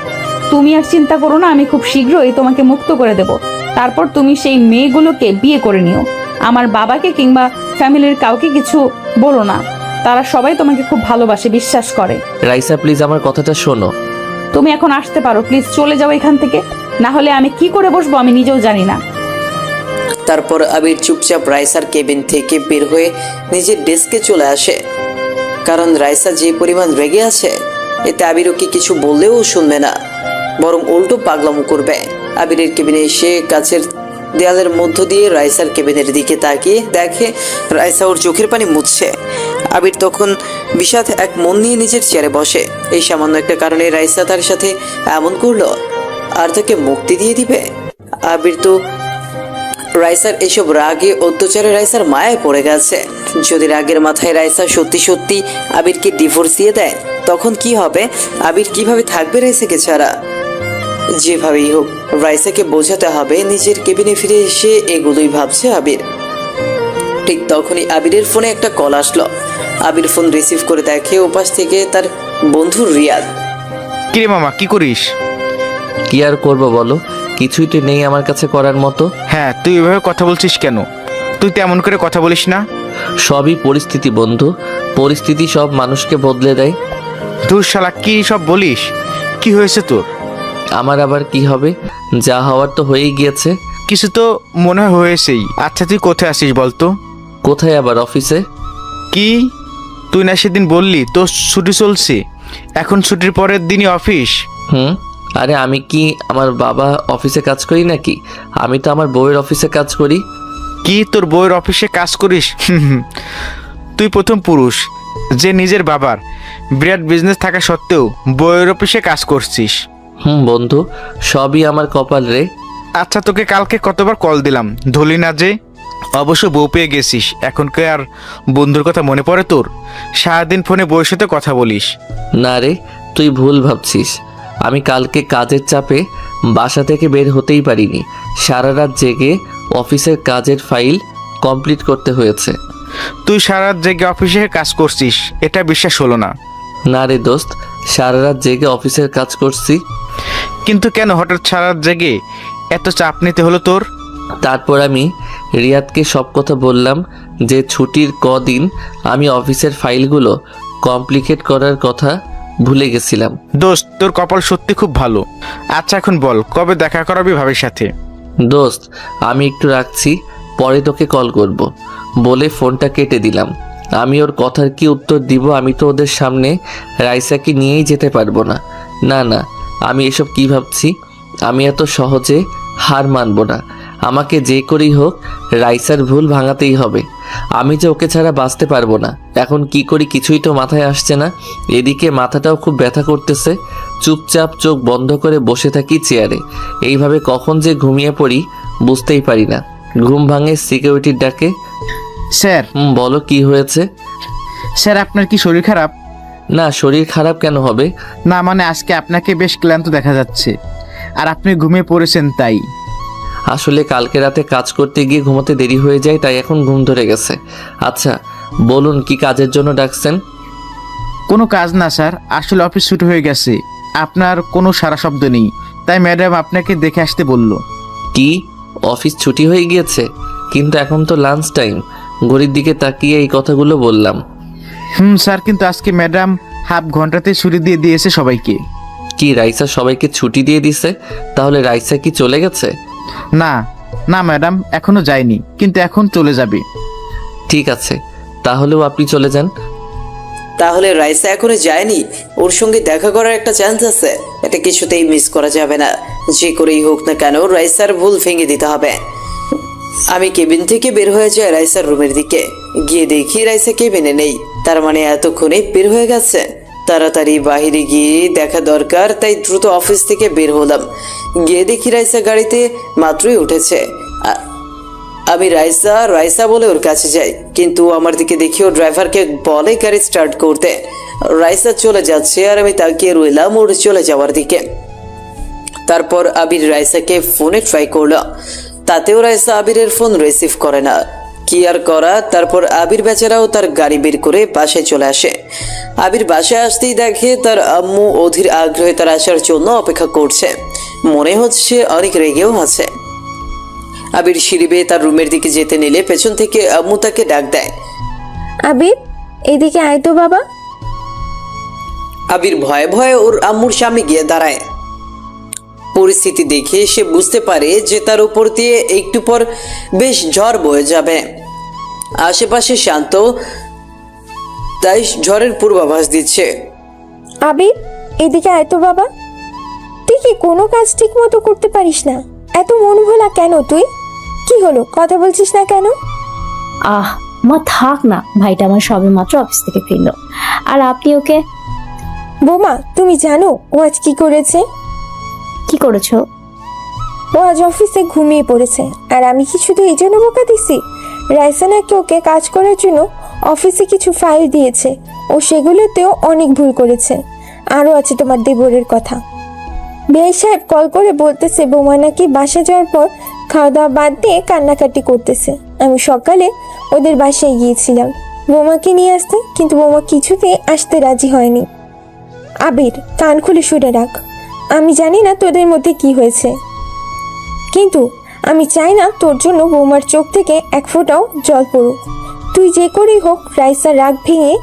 তুমি আর চিন্তা করো না, আমি খুব শীঘ্রই তোমাকে মুক্ত করে দেব। তারপর তুমি সেই মেয়েগুলোকে বিয়ে করে নিও। আমার বাবাকে কিংবা ফ্যামিলির কাউকে কিছু বলো না, তারা সবাই তোমাকে খুব ভালোবাসে, বিশ্বাস করে।
রাইসা প্লিজ আমার কথাটা শোনো।
তুমি এখন আসতে পারো, প্লিজ চলে যাও এখান থেকে, না হলে আমি কি করে বসবো আমি নিজেও জানি না।
তারপর আবির চুপচাপ রাইসার কেবিন থেকে বের হয়ে নিজের ডেস্কে চলে আসে, কারণ রাইসা যে পরিমাণ রেগে আছে এতে আবির ওকে কিছু বললেও শুনবে না, বরং উল্টো পাগলামো করবে। আবিরের কেবিনে এসে কাছের দেয়ালের মধ্য দিয়ে রাইসার কেবিনের দিকে তাকিয়ে দেখে রাইসা ওর চোখের পানি মুছছে। আবির তখন বিষাদ এক মন নিয়ে নিজের চেয়ারে বসে। এই সামান্য একটা কারণে রাইসা তার সাথে এমন করলো আর তাকে মুক্তি দিয়ে দিবে? আবির তো রাইসার এসব রাগে অত্যাচারে রাইসার মায়ায় পড়ে গেছে। যদি রাগের মাথায় রাইসা সত্যি সত্যি আবিরকে ডিভোর্স দিয়ে দেয় তখন কি হবে? আবির কিভাবে থাকবে রাইসাকে ছাড়া? যেভাবেই হোক রাইসাকে বোঝাতে হবে। নিজের কেবিনে ফিরে এসে এগুলোই ভাবছে আবির। ঠিক তখনই আবিরের ফোনে একটা কল আসলো। আবির ফোন রিসিভ করে দেখে ওপাশ থেকে তার বন্ধু রিয়াদ।
কিরে মামা, কি করিস?
কি আর করবো বলো, কিছুই তো নেই আমার কাছে করার মতো।
হ্যাঁ, তুই এভাবে কথা বলছিস কেন? তুই তেমন করে কথা বলিস না।
সবই পরিস্থিতি বন্ধু, পরিস্থিতি সব মানুষকে বদলে দেয়।
তুই শালা কি সব বলিস? কি হয়েছে তোর?
আমার আবার কি হবে, যা হওয়ার তো হয়েই গিয়েছে।
কিছু তো মনে হয়েছেই। আচ্ছা, তুই কোথায় আসিস বলতো?
কোথায় আবার? অফিসে।
কি, তুই না সেদিন বললি তোর ছুটি চলছে, এখন ছুটির পরের দিনই অফিস?
আরে আমি কি আমার বাবা অফিসে কাজ করি নাকি? আমি তো আমার বউয়ের অফিসে কাজ করি।
কি, তোর বউয়ের অফিসে কাজ করিস? তুই প্রথম পুরুষ যে নিজের বাবার বিরাট বিজনেস থাকা সত্ত্বেও বউয়ের অফিসে কাজ করছিস।
বন্ধু, সবই আমার কপাল রে।
আচ্ছা, তোকে কালকে কতবার কল দিলাম, ধরলি না যে? অবশ্য বউ পেয়ে গেছিস, এখন কি আর বন্ধুর কথা মনে পড়ে তোর? সারাদিন ফোনে বউয়ের সাথে কথা বলিস।
না রে, তুই ভুল ভাবছিস। আমি কালকে কাজের চাপে বাসা থেকে বের হতেই পারিনি। সারা রাত জেগে অফিসের কাজের ফাইল কমপ্লিট করতে হয়েছে।
তুই সারা রাত জেগে অফিসে কাজ করছিস, এটা বিশ্বাস হলো না।
না রে দোস্ত, সারা রাত জেগে অফিসের কাজ করছি।
কিন্তু কেন হঠাৎ সারা রাত জেগে এত চাপ নিতে হলো তোর?
তারপর আমি রিয়াদকে সব কথা বললাম যে ছুটির কদিন আমি অফিসের ফাইলগুলো কমপ্লিকেট করার কথা ভুলে গেছিলাম।
দোস্ত, তোর কপাল সত্যি খুব ভালো। আচ্ছা, এখন বল কবে দেখা করাবি ভাবির সাথে?
দোস্ত, আমি একটু রাখছি, পরে তোকে কল করব বলে ফোনটা কেটে দিলাম। আমি ওর কথার কি উত্তর দিব? আমি তো ওদের সামনে রাইসাকে নিয়েই যেতে পারবো না। না না, আমি এসব কি ভাবছি? আমি এত সহজে হার মানব না। আমাকে যে করেই হোক রাইসার ভুল ভাঙাতেই হবে। আমি যে ওকে ছাড়া বাঁচতে পারবো না। এখন কি করি কিছুই তো মাথায় আসছে না। এদিকে মাথাটাও খুব ব্যথা করতেছে। চুপচাপ চোখ বন্ধ করে বসে থাকি চেয়ারে। এইভাবে কখন যে ঘুমিয়ে পড়ি বুঝতেই পারি না। ঘুম ভাঙে সিকিউরিটির ডাকে।
স্যার।
বলো, কি হয়েছে?
স্যার, আপনার কি শরীর খারাপ?
না, শরীর খারাপ কেন হবে?
না মানে আজকে আপনাকে বেশ ক্লান্ত দেখা যাচ্ছে, আর আপনি ঘুমিয়ে পড়েছেন তাই।
আসলে কালকে রাতে কাজ করতে গিয়ে ঘুমোতে দেরি হয়ে যায়, তাই এখন ঘুম ধরে গেছে। আচ্ছা বলুন, কি কাজের জন্য ডাকছেন?
কোনো কাজ না স্যার, আসলে অফিস ছুটি হয়ে গেছে, আপনার কোনো সারা শব্দ নেই, তাই ম্যাডাম আপনাকে দেখে আসতে বলল।
কি, অফিস ছুটি হয়ে গিয়েছে? কিন্তু এখন তো লাঞ্চ টাইম। ঘড়ির দিকে তাকিয়ে এই কথাগুলো বললাম।
স্যার, কিন্তু আজকে ম্যাডাম হাফ ঘন্টাতে ছুটি দিয়ে দিয়েছে সবাইকে।
কি, রাইসা সবাইকে ছুটি দিয়ে দিছে? তাহলে রাইসা কি চলে গেছে?
না না ম্যাডাম, এখনো যায়নি, কিন্তু এখন চলে যাবে।
ঠিক আছে, তাহলেও আপনি চলে যান।
তাহলে রাইসা এখনো যায়নি? ওর সঙ্গে দেখা করার একটা চান্স আছে, এটা কিছুতেই মিস করা যাবে না। যে করেই হোক না কেন রাইসার ভুল ভেঙে দিতে হবে। আমি কেবিন থেকে বের হয়ে যাই রাইসার রুমের দিকে। গিয়ে দেখি রাইসা কেবিনে নেই। তার মানে এতক্ষণে বের হয়ে গেছে। তাড়াতাড়ি বাহিরে গিয়ে দেখা দরকার, তাই দ্রুত অফিস থেকে বের হলাম। গিয়ে দেখি রাইসা গাড়িতে মাত্রই উঠেছে। আমি রাইসা রাইসা বলে ওর কাছে যাই, কিন্তু আমার দিকে দেখি ও ড্রাইভারকে বলে গাড়ি স্টার্ট করতে। রাইসা চলে যাচ্ছে আর আমি তাকিয়ে রইলাম ওর চলে যাওয়ার দিকে। তারপর আবির রাইসাকে ফোনে ট্রাই করলো, তাতেও রাইসা আবিরের ফোন রিসিভ করে না। কি আর করা, তারপর আবির বেচারাও তার গাড়ি বের করে বাসায় চলে আসে। আবির বাসায় আসতেই দেখে তার আম্মু অধীর আগ্রহে তার আসার জন্য অপেক্ষা করছে, মনে হচ্ছে অনেক রেগেও আছে। আবির সিঁড়ি বেয়ে তার রুমের দিকে যেতে নিলে পেছন থেকে আম্মু তাকে ডাক দেয়।
আবির, এদিকে আয় তো বাবা।
আবির ভয়ে ভয়ে ওর আম্মুর সামনে গিয়ে দাঁড়ায়। পরিস্থিতি দেখে সে বুঝতে পারে যে তার উপর দিয়ে একটু পর বেশ ঝড় বয়ে যাবে। আশেপাশে শান্ত, তাই ঝড়ের পূর্বাভাস দিচ্ছে।
আবির, এদিকে আয় তো বাবা। তুই কি কোনো কাজ ঠিক মতো করতে পারিস না? এত মন ভোলা কেন তুই? কি হলো, কথা বলছিস না কেন?
আহ মা থাক না, ভাইটা আমার সবে মাত্র অফিস থেকে ফিরলো, আর আপনি ওকে
বোমা, তুমি জানো ও আজ কি করেছে?
কি করেছো?
ও আজ অফিসে ঘুমিয়ে পড়েছে। আর আমি কি শুধু এই জন্য বোকা দিছি? রাইসা নাকি ওকে কাজ করার জন্য অফিসে কিছু ফাইল দিয়েছে, ও সেগুলোতেও অনেক ভুল করেছে। আরও আছে তোমার দেবরের কথা। বিআই সাহেব কল করে বলতেছে বোমা নাকি বাসা যাওয়ার পর খাওয়া দাওয়া বাদ দিয়ে কান্নাকাটি করতেছে। আমি সকালে ওদের বাসায় গিয়েছিলাম বোমাকে নিয়ে আসতে, কিন্তু বোমা কিছুতেই আসতে রাজি হয়নি। আবির, কান খুলে শুনে রাখ। আমি জানি না তোদের মধ্যে কি হয়েছে, কিন্তু আমি চাই না তোর জন্য বৌমার চোখ থেকে এক ফোঁটাও জল পড়ুক। তুই যে করেই হোক রাইসার রাগ ভেঙে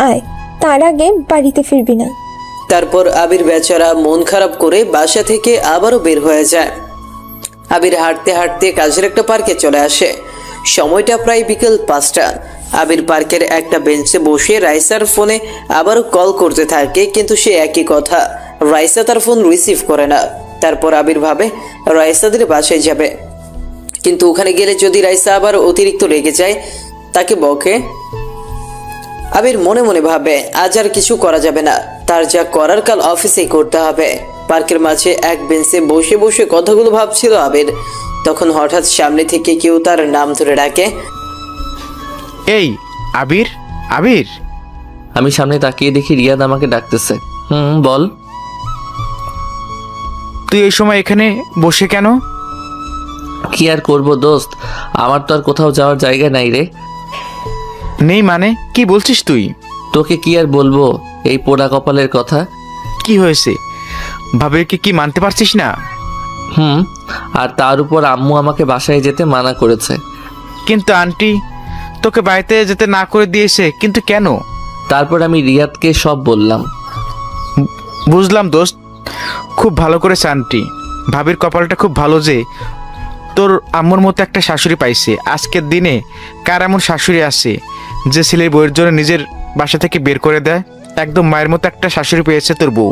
আয়, তার আগে বাড়িতে ফিরবি না।
তারপর আবির বেচারা মন খারাপ করে বাসা থেকে আবারও বের হয়ে যায়। আবির হাঁটতে হাঁটতে কাছের একটা পার্কে চলে আসে। সময়টা প্রায় বিকেল 5টা। আবির পার্কের একটা বেঞ্চে বসে রাইসার ফোনে আবারও কল করতে থাকে, কিন্তু সে একই কথা, রাইসা তার ফোন রিসিভ করে না। তারপর আবির ভাবে রাইসাদের বাসায় যাবে, কিন্তু ওখানে গেলে যদি রাইসা আবার অতিরিক্ত রেগে যায়, তাকে বকে। আবির মনে মনে ভাবে আজ আর কিছু করা যাবে না, তার যা করার কাল অফিসেই করতে হবে। পার্কের মাঝে এক বেঞ্চে বসে বসে কথাগুলো ভাবছিল আবির, তখন হঠাৎ সামনে থেকে কেউ তার নাম ধরে ডাকে।
এই আবির, আবির।
আমি সামনে তাকিয়ে দেখি রিয়াদ আমাকে ডাকতেছে। বল।
তুই এই সময় এখানে বসে কেন?
কি আর করবো দোস্ত, আমার তো আর কোথাও যাওয়ার জায়গা নাই রে।
নেই মানে কি বলছিস তুই?
তোকে কি আর বলবো এই পোড়া কপালের কথা।
কি হয়েছে? ভাবিকে কি মানতে পারছিস না?
আর তার উপর আম্মু আমাকে বাসায় যেতে মানা করেছে।
কিন্তু আন্টি তোকে বাড়িতে যেতে না করে দিয়েছে, কিন্তু কেন?
তারপর আমি রিয়াদকে সব বললাম।
বুঝলাম দোস্ত, খুব ভালো করেছে আন্টি। ভাবির কপালটা খুব ভালো যে তোর আম্মুর মতো একটা শাশুড়ি পাইছে। আজকের দিনে কার এমন শাশুড়ি আছে যে ছেলের বউয়ের জন্য নিজের বাসা থেকে বের করে দেয়? একদম মায়ের মতো একটা শাশুড়ি পেয়েছে তোর বউ।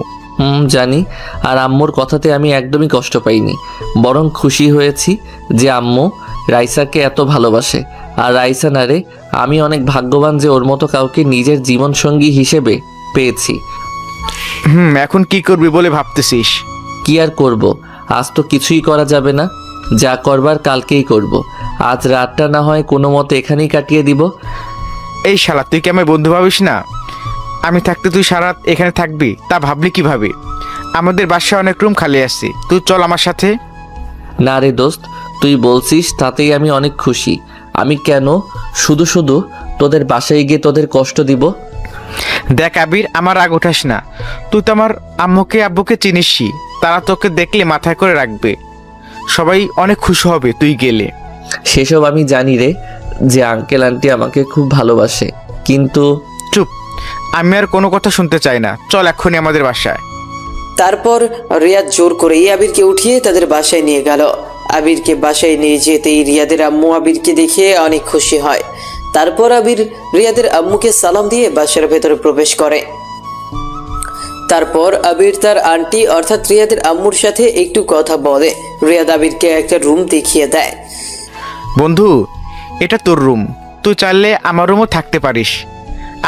জানি, আর আম্মুর কথাতে আমি একদমই কষ্ট পাইনি, বরং খুশি হয়েছি যে আম্মু রাইসাকে এত ভালোবাসে। আর রাইসা না রে, আমি অনেক ভাগ্যবান যে ওর মতো কাউকে নিজের জীবনসঙ্গী হিসেবে পেয়েছি।
এখন কি করবি বলে ভাবতেছিস?
কি আর করব, আজ তো কিছুই করা যাবে না, যা করবার কালকেই করব। আজ রাতটা না হয় কোনো মতে এখানেই কাটিয়ে দিব।
এই শালা, তুই কি আমায় বন্ধু ভাবিস না? আমি থাকতে তুই সারা রাত এখানে থাকবি, তা ভাবলি কিভাবে? আমাদের বাসায় অনেক রুম খালি আছে, তুই চল আমার সাথে।
না রে দোস্ত, তুই বলছিস তাতেই আমি অনেক খুশি। আমি কেন শুধু শুধু তোদের বাসায় গিয়ে তোদের কষ্ট দিব?
দেখ আবির, আমার রাগ উঠাস না। তুই তো আমার আম্মুকে আব্বুকে চিনিসই, তারা তোকে দেখলে মাথায় করে রাখবে। সবাই অনেক খুশি হবে তুই গেলে।
সেসব আমি জানি রে, যে আঙ্কেল আন্টি আমাকে খুব ভালোবাসে, কিন্তু
চুপ, আমি আর কোনো কথা শুনতে চাই না। চল এক্ষুনি আমাদের বাসায়।
তারপর রিয়াদ জোর করেই আবিরকে উঠিয়ে তাদের বাসায় নিয়ে গেল। আবিরকে বাসায় নিয়ে যেতেই রিয়াদের আম্মু আবিরকে দেখে অনেক খুশি হয়। তারপর আবির রিয়াদের আম্মুকে সালাম দিয়ে বাসার ভেতরে প্রবেশ করে। তারপর আবির তার আন্টি অর্থাৎ রিয়াদের আম্মুর সাথে একটু কথা বলে। রিয়াদ আবিরকে একটা রুম দেখিয়ে দেয়।
বন্ধু, এটা তোর রুম, তুই চাইলে আমার রুমও থাকতে পারিস,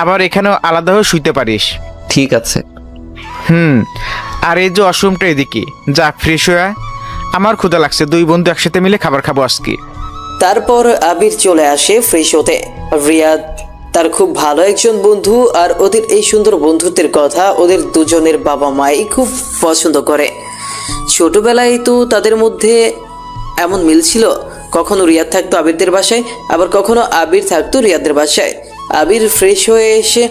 আবার এখানেও আলাদা হয়ে শুইতে পারিস।
ঠিক আছে।
আর এই যে ওয়াশরুমটা এদিকে, যা ফ্রেশ হয়ে আয়। আমার ক্ষুধা লাগছে, দুই বন্ধু একসাথে মিলে খাবার খাবো আজকে।
তারপর আবির চলে আসে ফ্রেশ হতে। রিয়াদ তার খুব ভালো একজন বন্ধু, আর ওদের এই সুন্দর বন্ধুত্বের কথা ওদের দুজনের বাবা মাই খুব পছন্দ করে। ছোটবেলায় তো তাদের মধ্যে এমন মিল ছিল, কখনো রিয়াদ থাকতো আবিরদের বাসায়, আবার কখনো আবির থাকতো রিয়াদের বাসায়। আবির ফ্রেশ হয়ে এসে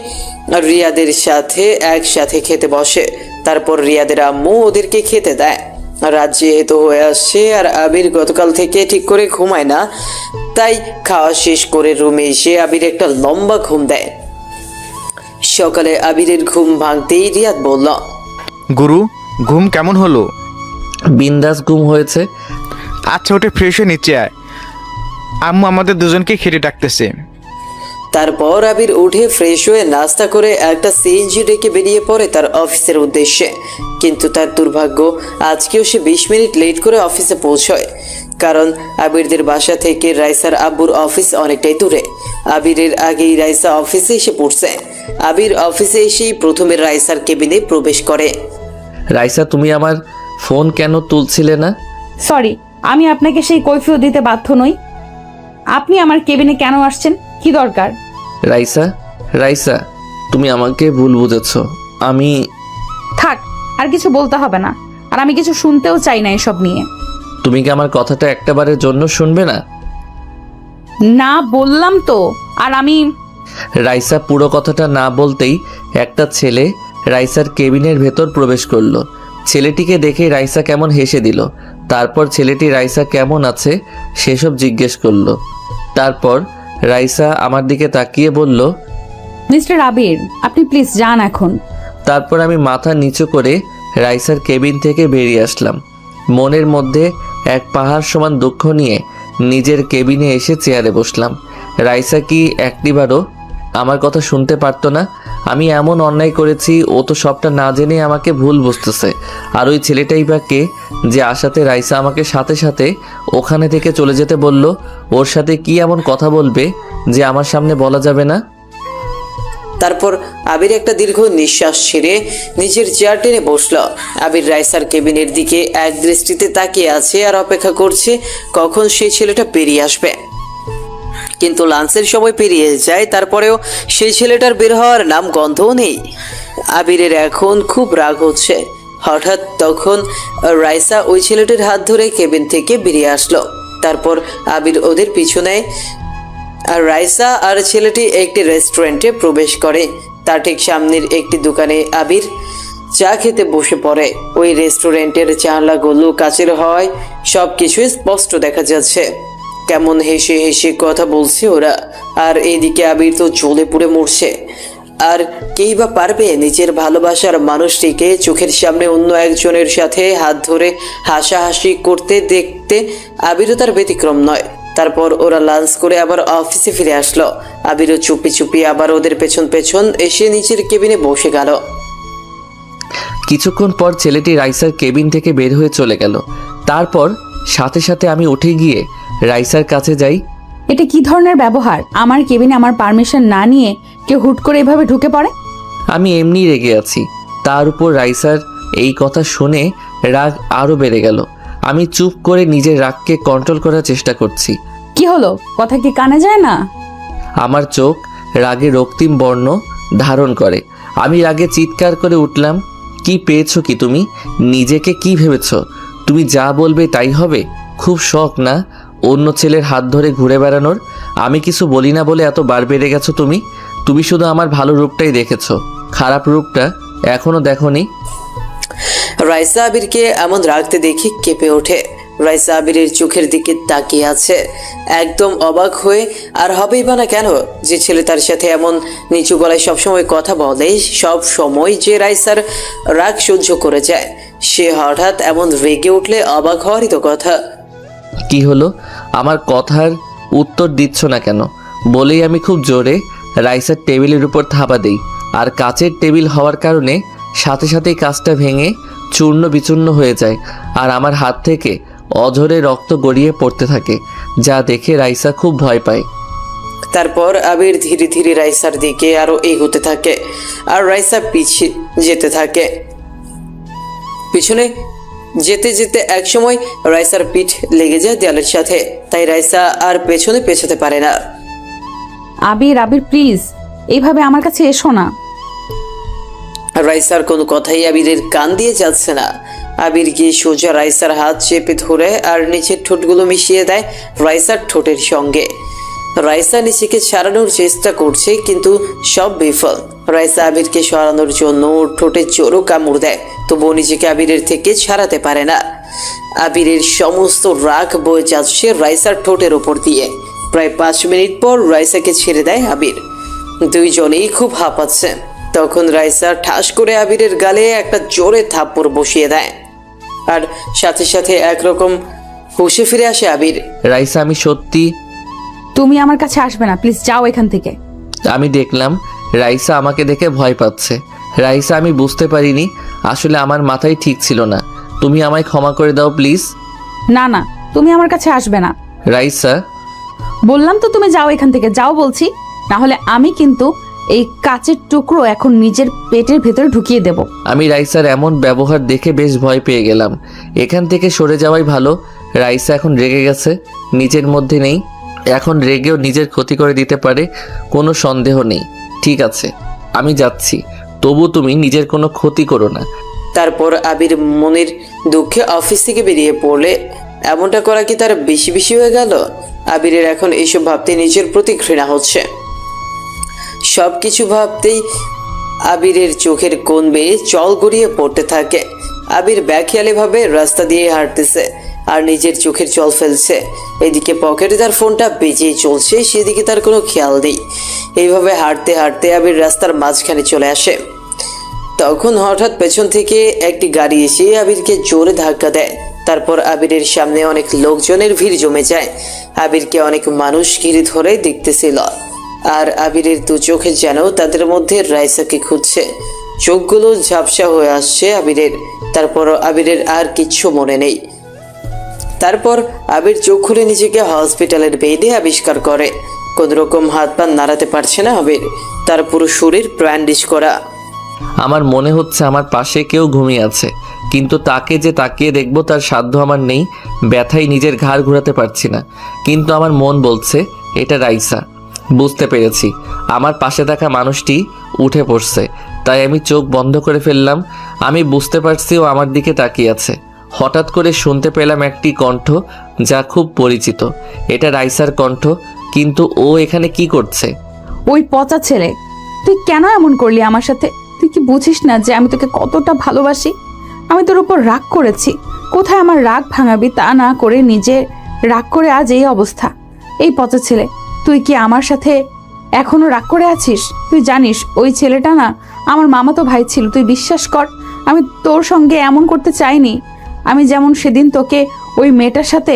রিয়াদের সাথে একসাথে খেতে বসে, তারপর রিয়াদের আম্মু ওদেরকে খেতে দেয়। রাত যেহেতু হয়ে আসছে আর আবির গতকাল থেকে ঠিক করে ঘুমায় না, তাই খাওয়া শেষ করে রুমে এসে আবির একটা লম্বা ঘুম দেয়। সকালে আবিরের ঘুম ভাঙতেই রিয়াদ বলল,
গুরু, ঘুম কেমন হলো?
বিন্দাস ঘুম হয়েছে।
আচ্ছা, ওটা ফ্রেশ হয়ে নিচে আয়, আম্মু আমাদের দুজনকে খেতে ডাকতেছে।
তারপর আবির উঠে ফ্রেশ হয়ে নাস্তা করে একটা সিএনজি ডেকে বেরিয়ে পড়ে তার অফিসের উদ্দেশ্যে। কিন্তু তার দুর্ভাগ্য, আজকেও সে 20 মিনিট লেট করে অফিসে পৌঁছয়, কারণ আবিরদের বাসা থেকে রাইসার আব্বুর অফিস অনেকটাই দূরে। আবিরের আগেই রাইসা অফিসে এসে পড়ছে। আবির অফিসে এসেই প্রথমে রাইসার কেবিনে প্রবেশ করে।
রাইসা, তুমি আমার ফোন কেন তুলছিলে না?
সরি, আমি আপনাকে সেই কৈফিয়ত দিতে বাধ্য নই। আপনি আমার কেবিনে কেন আসছেন? কি দরকার?
রাইসা, রাইসা, তুমি আমাকে ভুল বুঝেছো। আমি
থাক, আর কিছু বলতে হবে না, আর আমি কিছু শুনতেও চাই না এসব নিয়ে।
তুমি কি আমার কথাটা একটাবারের জন্য শুনবে না?
না বললাম তো। আর আমি
রাইসা পুরো কথাটা না বলতেই একটা ছেলে রাইসার কেবিনের ভেতর প্রবেশ করলো। ছেলেটিকে দেখে রাইসা কেমন হেসে দিল। তারপর ছেলেটি রাইসা কেমন আছে সেসব জিজ্ঞেস করলো। তারপর রাইসা আমার দিকে তাকিয়ে বলল,
মিস্টার আবির, আপনি প্লিজ যান এখন।
তারপর আমি মাথা নিচু করে রাইসার কেবিন থেকে বেরিয়ে আসলাম। মনের মধ্যে এক পাহাড় সমান দুঃখ নিয়ে নিজের কেবিনে এসে চেয়ারে বসলাম। রাইসা কি একটিবারও আমার কথা শুনতে পারতো না? আমি এমন অন্যায় করেছি, ও তো সবটা না জেনে আমাকে ভুল বুঝতেছে। আর ওই ছেলেটাই বা কে, যে আশাতে রাইসা আমাকে সাথে সাথে ওখানে থেকে চলে যেতে বলল? ওর সাথে কি এমন কথা বলবে যে আমার সামনে বলা যাবে না?
তারপর আবির একটা দীর্ঘ নিঃশ্বাস ছেড়ে নিজের চেয়ার টেনে বসল। আবির রাইসার কেবিনের দিকে এক দৃষ্টিতে তাকিয়ে আছে আর অপেক্ষা করছে কখন সেই ছেলেটা বেরিয়ে আসবে। কিন্তু লাঞ্চের সময় পেরিয়ে যায়, তারপরেও সেই ছেলেটার বের হওয়ার নাম গন্ধও নেই। আবিরের এখন খুব রাগ হচ্ছে। হঠাৎ তখন রাইসা ওই ছেলেটির হাত ধরে কেবিন থেকে বেরিয়ে আসলো। তারপর আবির ওদের পিছু নেয় আর রাইসা আর ছেলেটি একটি রেস্টুরেন্টে প্রবেশ করে। তার ঠিক সামনের একটি দোকানে আবির চা খেতে বসে পড়ে। ওই রেস্টুরেন্টের জানলাগুলো কাচের হয়, সব কিছুই স্পষ্ট দেখা যাচ্ছে। কেমন হেসে হেসে কথা বলছে ওরা, আর এইদিকে আবির তো জ্বলে পুড়ে মরছে। আর কেই বা পারবে নিজের ভালোবাসার মানুষটিকে চোখের সামনে অন্য একজনের সাথে হাত ধরে হাসাহাসি করতে দেখতে? আবিরও তার ব্যতিক্রম নয়। তারপর ওরা লাঞ্চ করে আবার অফিসে ফিরে আসলো। আবিরও চুপি চুপি আবার ওদের পেছন পেছন এসে নিচের কেবিনে বসে গেল।
কিছুক্ষণ পর ছেলেটি রাইসার কেবিন থেকে বের হয়ে চলে গেল। তারপর সাথে সাথে আমি উঠে গিয়ে রাইসার কাছে যাই।
এটা কি ধরনের ব্যবহার? আমার কেবিনে আমার পারমিশন না নিয়ে কেউ হুট করে এভাবে ঢুকে পড়ে?
আমি এমনি রেগে আছি। তার উপর রাইসার এই কথা শুনে রাগ আরও বেড়ে গেল। আমি চুপ করে নিজের রাগকে কন্ট্রোল করার চেষ্টা করছি।
কি হলো? কথা কি কানে যায় না?
আমার চোখ রাগে রক্তিম বর্ণ ধারণ করে। আমি রাগে চিৎকার করে উঠলাম, কি পেয়েছো কি তুমি? নিজেকে কি ভেবেছ? তুমি যা বলবে তাই হবে? খুব শখ না অন্য ছেলের হাত ধরে ঘুরে বেড়ানোর? আমি কিছু বলি না বলে এত বার বেড়ে গেছো তুমি? তুমি শুধু আমার ভালো রূপটাই দেখেছো, খারাপ রূপটা এখনো দেখোনি।
রাইসা আবিরকে এমন রাগতে দেখে কেঁপে ওঠে। রাইসা আবিরের চোখের দিকে তাকিয়ে আছে একদম অবাক হয়ে। আর হবেই বা না কেন, যে ছেলে তার সাথে এমন নিচু গলায় সবসময় কথা বলে, সব সময় যে রাইসার রাগ সহ্য করে যায়, সে হঠাৎ এমন রেগে উঠলে অবাক হওয়ারই তো কথা।
কি হলো? আমার কথার উত্তর দিচ্ছ না কেন? বলেই আমি খুব জোরে রাইসার টেবিলের উপর থাবা দেই। আর কাচের টেবিল হওয়ার কারণে সাথে সাথেই কাজটা ভেঙে চূর্ণ বিচূর্ণ হয়ে যায়, আর আমার হাত থেকে অঝরে রক্ত গড়িয়ে পড়তে থাকে, যা দেখে রাইসা খুব ভয় পায়।
তারপর আবির ধীরে ধীরে রাইসার দিকে আরো এগোতে থাকে আর রাইসা পিছিয়ে যেতে থাকে। পিছনে যেতে যেতে একসময় রাইসার পিঠ লেগে যায় দেয়ালের সাথে, তাই রাইসা আর পেছনে পেছাতে পারে না।
আবির, আবির প্লিজ। এইভাবে আমার কাছে এসো না।
রাইসার কোনো কথাই আবিরের কান দিয়ে যাচ্ছে না। আবির গিয়ে সোজা রাইসার হাত চেপে ধরে আর নিচের ঠোঁটগুলো মিশিয়ে দেয় রাইসার ঠোঁটের সঙ্গে। রাইসা নিজেকে ছাড়ানোর চেষ্টা করছে, কিন্তু সব বিফল। রাইসা আবিরকে সরানোর জন্য ওর ঠোঁটে জোরও কামড় দেয়, তবুও নিজেকে আবিরের থেকে ছাড়াতে পারে না। আবিরের সমস্ত রাগ বয়ে যাচ্ছে রাইসার ঠোঁটের ওপর দিয়ে। প্রায় 5 মিনিট পর রাইসাকে ছেড়ে দেয় আবির। দুইজনেই খুব হাঁপাচ্ছে। তখন রাইসা ঠাস করে আবিরের গালে একটা জোরে থাপ্পড় বসিয়ে দেয়, আর সাথে সাথে একরকম হুঁশে ফিরে আসে আবির।
রাইসা, আমি সত্যি
তুমি আমার কাছে আসবে না, প্লিজ যাও এখান থেকে।
আমি দেখলাম রাইসা আমাকে দেখে ভয় পাচ্ছে। রাইসা, আমি বুঝতে পারিনি, আসলে আমার মাথায় ঠিক ছিল না। তুমি আমায় ক্ষমা করে দাও প্লিজ।
না না, তুমি আমার কাছে আসবে না।
রাইসা,
বললাম তো তুমি যাও এখান থেকে, যাও বলছি, না হলে আমি কিন্তু এই কাচের টুকরো এখন নিজের পেটের ভেতরে ঢুকিয়ে দেব।
আমি রাইসার এমন ব্যবহার দেখে বেশ ভয় পেয়ে গেলাম। এখান থেকে সরে যাওয়াই ভালো। রাইসা এখন রেগে গেছে, নিজের মধ্যে নেই। এখন রেগেও নিজের ক্ষতি করে দিতে পারে, কোনো সন্দেহ নেই। ঠিক আছে, আমি যাচ্ছি, তবু তুমি নিজের কোনো ক্ষতি করো না।
তারপর আবির মনের দুঃখে অফিস থেকে বেরিয়ে পড়লে এমনটা করা কি তার বেশি বেশি হয়ে গেল? আবিরের এখন এইসব ভাবতে নিজের প্রতি ঘৃণা হচ্ছে। সব কিছু ভাবতেই আবিরের চোখের কোণ বেয়ে জল গড়িয়ে পড়তে থাকে। আবির ব্যাখিয়ালিভাবে রাস্তা দিয়ে হাঁটতেছে আর নিজের চোখের জল ফেলছে। এদিকে পকেটে তার ফোনটা বেজেই চলছে, সেদিকে তার কোনো খেয়াল নেই। এইভাবে হাঁটতে হাঁটতে আবির রাস্তার মাঝখানে চলে আসে। তখন হঠাৎ পেছন থেকে একটি গাড়ি এসে আবিরকে জোরে ধাক্কা দেয়। তারপর আবিরের সামনে অনেক লোকজনের ভিড় জমে যায়। আবিরকে অনেক মানুষ ঘিরে ধরে দেখতেছিল, আর আবিরের দু চোখে যেন তাদের মধ্যে রাইসাকে খুঁজছে। চোখগুলো ঝাপসা হয়ে আসছে আবিরের। তারপর আবিরের আর কিচ্ছু মনে নেই। তারপর আবির চোখ খুলে নিজেকে হসপিটালের বেডে আবিষ্কার করে। কোন রকম হাত পা নাড়াতে পারছে না আবির, তার পুরো শরীর ব্যান্ডেজ করা।
আমার মনে হচ্ছে আমার পাশে কেউ ঘুমিয়ে আছে, কিন্তু তাকে যে তাকিয়ে দেখবো তার সাধ্য আমার নেই। ব্যথায় নিজের ঘাড় ঘোরাতে পারছি না, কিন্তু আমার মন বলছে এটা রাইসা। বুঝতে পেরেছি আমার পাশে থাকা মানুষটি উঠে পড়ছে, তাই আমি চোখ বন্ধ করে ফেললাম। আমি বুঝতে পারছি ও আমার দিকে তাকিয়ে আছে। হঠাৎ করে শুনতে পেলাম একটি কণ্ঠ, যা খুব পরিচিত। এটা রাইসার কণ্ঠ, কিন্তু ও এখানে কি করছে?
ওই পচা ছেলে, তুই কেন এমন করলি আমার সাথে? তুই কি বুঝিস না যে আমি তোকে কতটা ভালোবাসি? আমি তোর উপর রাগ করেছি, কোথায় আমার রাগ ভাঙাবি তা না করে নিজে রাগ করে আজ এই অবস্থা। এই পচা ছেলে, তুই কি আমার সাথে এখনো রাগ করে আছিস? তুই জানিস ওই ছেলেটা না আমার মামাতো ভাই ছিল। তুই বিশ্বাস কর, আমি তোর সঙ্গে এমন করতে চাইনি। আমি যেমন সেদিন তোকে ওই মেয়েটার সাথে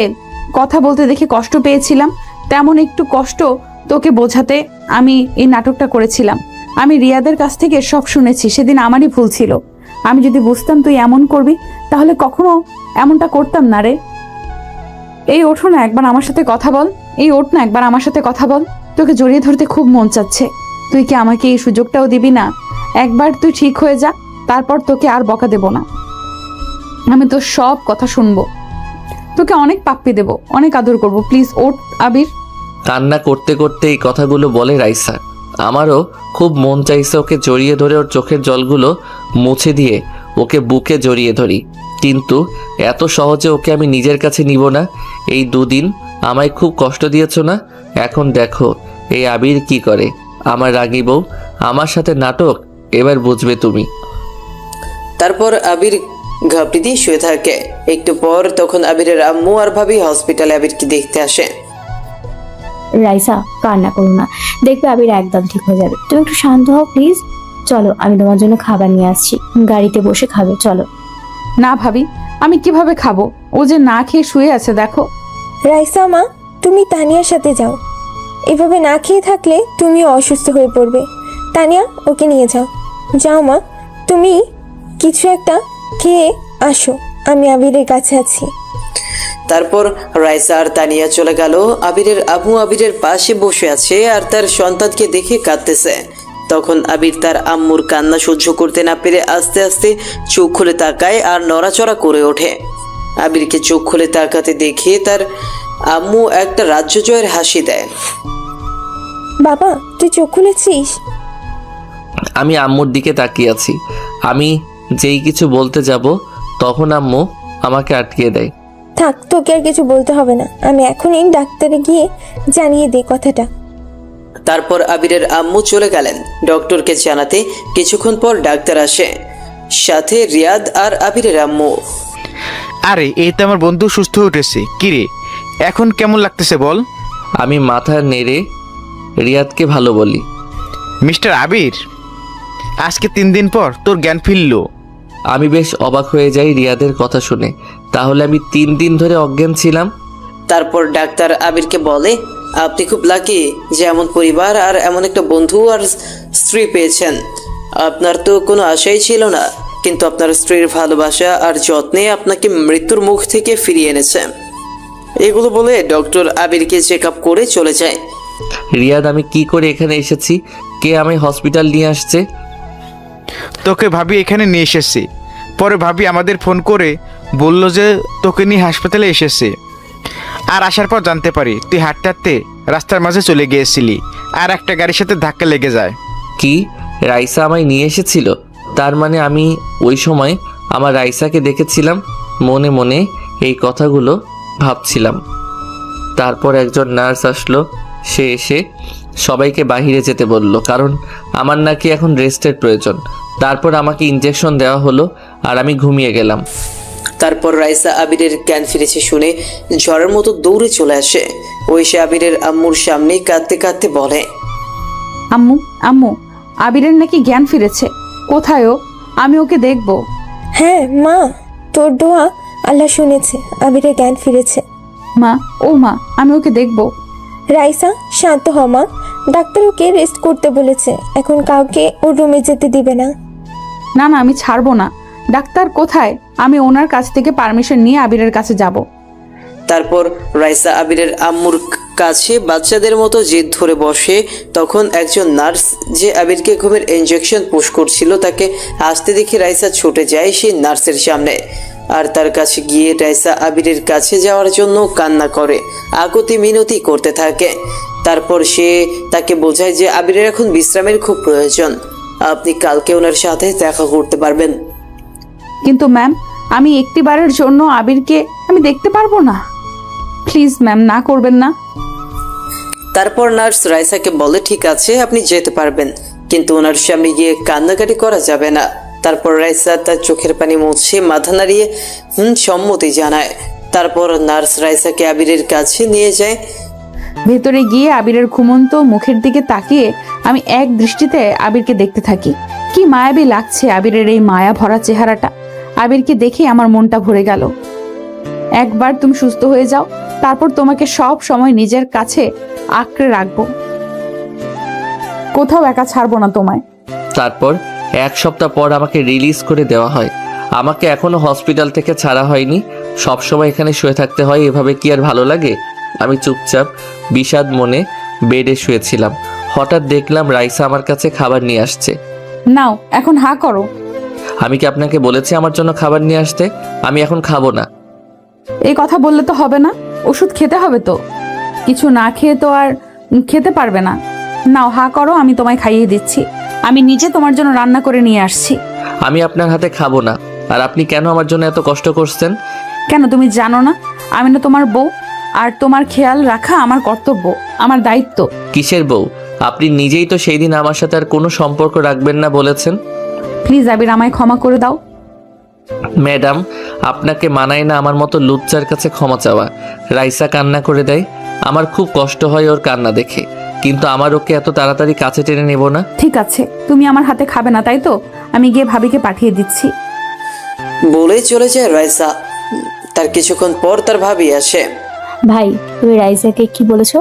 কথা বলতে দেখে কষ্ট পেয়েছিলাম, তেমন একটু কষ্ট তোকে বোঝাতে আমি এই নাটকটা করেছিলাম। আমি রিয়াদের কাছ থেকে সব শুনেছি, সেদিন আমারই ভুল ছিল। আমি যদি বুঝতাম তুই এমন করবি তাহলে কখনো এমনটা করতাম না রে। এই ওঠো না, একবার আমার সাথে কথা বল। এই ওঠ না, একবার আমার সাথে কথা বল। তোকে জড়িয়ে ধরতে খুব মন চাচ্ছে। তুই কি আমাকে এই সুযোগটাও দিবি না? একবার তুই ঠিক হয়ে যা, তারপর তোকে আর বকা দেব না। আমি তোর সব কথা শুনবো, তোকে অনেক পাপ্পি দেব, অনেক আদর করব। প্লিজ ওঠ আবির।
কান্না করতে করতে এই কথাগুলো বলে রাইসা। আমারও খুব মন চাইছে ওকে জড়িয়ে ধরে ওর চোখের জলগুলো মুছে দিয়ে ওকে বুকে জড়িয়ে ধরি, কিন্তু এত সহজে ওকে আমি নিজের কাছে নিব না। এই 2 দিন আমায় খুব কষ্ট দিয়েছ না, এখন দেখো এই আবির কি করে। আমার রাগী বউ, আমার সাথে নাটক, এবার বুঝবে তুমি।
তারপর আবির ঘাপটি দিয়ে শুয়ে থাকে। একটু পর তখন আবিরের আম্মু আর ভাবি হসপিটালে আবিরকে দেখতে আসে।
রাইসা, কান্না করো না, দেখবে আবির একদম ঠিক হয়ে যাবে। তুমি একটু শান্ত হও প্লিজ। চলো, আমি তোমার জন্য খাবার নিয়ে আসছি, গাড়িতে বসে খাবে, চলো।
না ভাবি, আমি কিভাবে খাবো? ও যে না খেয়ে শুয়ে আছে দেখো।
রাইসা মা, তুমি তানিয়ার সাথে যাও। এভাবে না খেয়ে থাকলে তুমিও অসুস্থ হয়ে পড়বে। তানিয়া, ওকে নিয়ে যাও। যাও মা, তুমি কিছু একটা খেয়ে আসো, আমি আবিরের কাছে আছি।
তারপর রাইসা আর তানিয়া চলে গেল। আবিরের আম্মু আবিরের পাশে বসে আছে আর তার সন্তানকে দেখে কাঁদতেছে। তখন আবির তার আম্মুর কান্না সহ্য করতে না পেরে আস্তে আস্তে চোখ খুলে তাকায় আর নড়াচড়া করে ওঠে। আবিরকে চোখ খুলে তাকাতে দেখে তার আম্মু একটা রাজ্য জয়ের হাসি দেয়।
বাবা, তুই চোখ খুলেছিস?
আমি আম্মুর দিকে তাকিয়ে আছি। আমি যেই কিছু বলতে যাব তখন আম্মু আমাকে আটকিয়ে দেয়।
থাক, তোকে আর কিছু বলতে হবে না, আমি এখনই ডাক্তারে গিয়ে জানিয়ে দিই কথাটা।
তারপর আবিরের আম্মু চলে গেলেন ডক্টরকে জানাতে। কিছুক্ষণ পর ডাক্তার আসে, সাথে রিয়াদ আর আবিরের আম্মু।
আরে এই তো আমার বন্ধু সুস্থ হয়ে উঠেছে। কিরে, এখন কেমন লাগতেছে বল?
আমি মাথা নেড়ে রিয়াদকে ভালো বলি।
মিস্টার আবির, আজকে 3 দিন পর তোর জ্ঞান ফিরল।
আমি বেশ অবাক হয়ে যাই রিয়াদের কথা শুনে। তাহলে আমি 3 দিন ধরে অজ্ঞান ছিলাম?
তারপর ডাক্তার আবিরকে বলে, আপনি খুব লাকি যে এমন পরিবার আর এমন একটা বন্ধু আর স্ত্রী পেয়েছেন। আপনার তো কোনো আশাই ছিল না, কিন্তু আপনার স্ত্রীর ভালোবাসা আর যত্নে আপনাকে মৃত্যুর মুখ থেকে ফিরিয়ে এনেছে। এগুলো বলে ডক্টর আবিরকে চেক আপ করে চলে যায়।
রিয়াদ, আমি কি করে এখানে এসেছি? কে আমি হসপিটাল নিয়ে আসছে?
তোকে ভাবি এখানে নিয়ে এসেছে। পরে ভাবি আমাদের ফোন করে বলল যে তোকে নিয়ে হাসপাতালে এসেছে। আর আসার পর জানতে পারি তুই হাঁটতে হাঁটতে রাস্তার মাঝে চলে গিয়েছিলি, আর একটা গাড়ির সাথে ধাক্কা লেগে যায়।
কি, রাইসা আমায় নিয়ে এসেছিল? তার মানে আমি ওই সময় আমার রাইসাকে দেখেছিলাম। মনে মনে এই কথাগুলো ভাবছিলাম। তারপর একজন নার্স আসলো। সে এসে সবাইকে বাইরে যেতে বলল, কারণ আমার নাকি এখন রেস্টের প্রয়োজন। তারপর আমাকে ইঞ্জেকশন দেওয়া হলো আর আমি ঘুমিয়ে গেলাম।
তারপর রাইসা আবিরের জ্ঞান ফিরেছে শুনে ঝড়ের মতো দৌড়ে চলে আসে। ওই সে আবিরের আম্মুর সামনে কাঁদতে কাঁদতে বলে,
আম্মু, আম্মু, আবিরের নাকি জ্ঞান ফিরেছে। কোথায় ও? আমি ওকে দেখব।
হ্যাঁ মা, তোর দোয়া আল্লাহ শুনেছে, আবিরের জ্ঞান ফিরেছে।
মা, ও মা, আমি ওকে দেখব।
রাইসা, শান্ত হ মা, ডাক্তার ওকে রেস্ট করতে বলেছে, এখন কাউকে ওর রুমে যেতে দিবে না।
না না, আমি ছাড়বো না। ডাক্তার কোথায়? আমি ওনার কাছ থেকে পারমিশন নিয়ে আবিরের কাছে যাব।
তারপর রাইসা আবিরের আম্মুর কাছে বাচ্চাদের মতো জেদ ধরে বসে। তখন একজন নার্স যে আবিরকে ঘুমের ইনজেকশন পুশ করছিল তাকে আসতে দেখে রাইসা ছুটে যায় সেই নার্সের সামনে। আর তার কাছে গিয়ে রাইসা আবিরের কাছে যাওয়ার জন্য কান্না করে, আকুতি মিনতি করতে থাকে। তারপর সে তাকে বোঝায় যে আবিরের এখন বিশ্রামের খুব প্রয়োজন, আপনি কালকে ওনার সাথে দেখা করতে পারবেন।
কিন্তু ম্যাম, আমি একটিবারের জন্য আবিরকে আমি দেখতে পারবো না। প্লিজ ম্যাম, না করবেন না।
তারপর নার্স রাইসাকে বলে, ঠিক আছে আপনি যেতে পারবেন, কিন্তু ওনার সামনে গিয়ে কান্নাকাটি করা যাবে না। তারপর রাইসা তার চোখের পানি মুছে মাথা নাড়িয়ে সম্মতি জানায়। তারপর নার্স রাইসাকে আবিরের কাছে নিয়ে যায়।
ভেতরে গিয়ে আবিরের ঘুমন্ত মুখের দিকে তাকিয়ে আমি এক দৃষ্টিতে আবিরকে দেখতে থাকি। কি মায়াবী লাগছে আবিরের এই মায়া ভরা চেহারাটা। আবিরকে দেখে আমার মনটা ভরে গেল। একবার তুমি সুস্থ হয়ে যাও, তারপর তোমাকে সব সময় নিজের কাছে আঁকড়ে রাখবো, কোথাও একা ছাড়বো না তোমায়।
তারপর 1 সপ্তাহ পর আমাকে রিলিজ করে দেওয়া হয়। আমাকে এখনো হসপিটাল থেকে ছাড়া হয়নি। সবসময় এখানে শুয়ে থাকতে হয়, এভাবে কি আর ভালো লাগে? আমি চুপচাপ বিষাদ মনে বেডে শুয়েছিলাম। হঠাৎ দেখলাম রাইসা আমার কাছে খাবার নিয়ে আসছে।
নাও, এখন হা করো।
আমি কি আপনাকে বলেছি আমার জন্য খাবার নিয়ে আসতে? আমি এখন খাবো না।
এই কথা বললে তো হবে না, ওষুধ খেতে হবে তো। কিছু না খেয়ে তো আর খেতে পারবে না। নাও, হা করো, আমি তোমায় খাইয়ে দিচ্ছি। আমি নিজে তোমার জন্য রান্না করে নিয়ে আসছি।
আমি আপনার হাতে খাবো না। আর আপনি কেন আমার জন্য এত কষ্ট করছেন?
কেন, তুমি জানো না আমি না তোমার বউ? আর তোমার খেয়াল রাখা আমার কর্তব্য, আমার দায়িত্ব।
কিসের বউ? আপনি নিজেই তো সেই দিন আমার সাথে আর কোনো সম্পর্ক রাখবেন না বলেছেন।
প্লিজ আবির, আমায় ক্ষমা করে দাও।
ম্যাডাম, আপনাকে মানায় না আমার মতো লুচ্চার কাছে ক্ষমা চাওয়া। রাইসা কান্না করে দেয়। আমার খুব কষ্ট হয় ওর কান্না দেখে, কিন্তু আমার ওকে এত তাড়াতাড়ি কাছে টেনে নেব না।
ঠিক আছে, তুমি আমার হাতে খাবে না তাই তো? আমি গিয়ে ভাবিকে পাঠিয়ে দিচ্ছি।
বলে চলে যায় রাইসা। তার কিছুক্ষণ পর তার ভাবি আসে।
ভাই, তুমি রাইসাকে কি বলেছো?